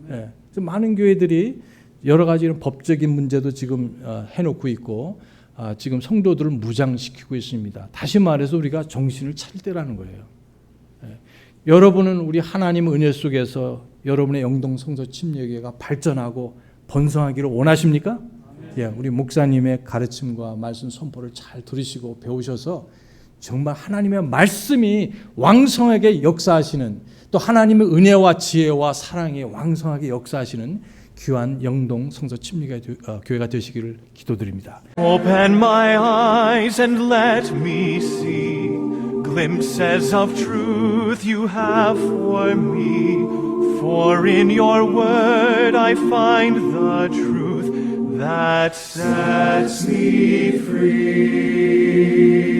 예. 그래서 많은 교회들이 여러 가지 이런 법적인 문제도 지금 해놓고 있고, 지금 성도들을 무장시키고 있습니다. 다시 말해서 우리가 정신을 차릴 때라는 거예요. 예. 여러분은 우리 하나님의 은혜 속에서 여러분의 영동 성서 침례교회가 발전하고 번성하기를 원하십니까? 예, 우리 목사님의 가르침과 말씀 선포를 잘 들으시고 배우셔서 정말 하나님의 말씀이 왕성하게 역사하시는, 또 하나님의 은혜와 지혜와 사랑이 왕성하게 역사하시는 귀한 영동 성서 침례교회가 되시기를 기도드립니다. Open my eyes and let me see glimpses of truth you have for me. For in your word I find the truth that sets me free.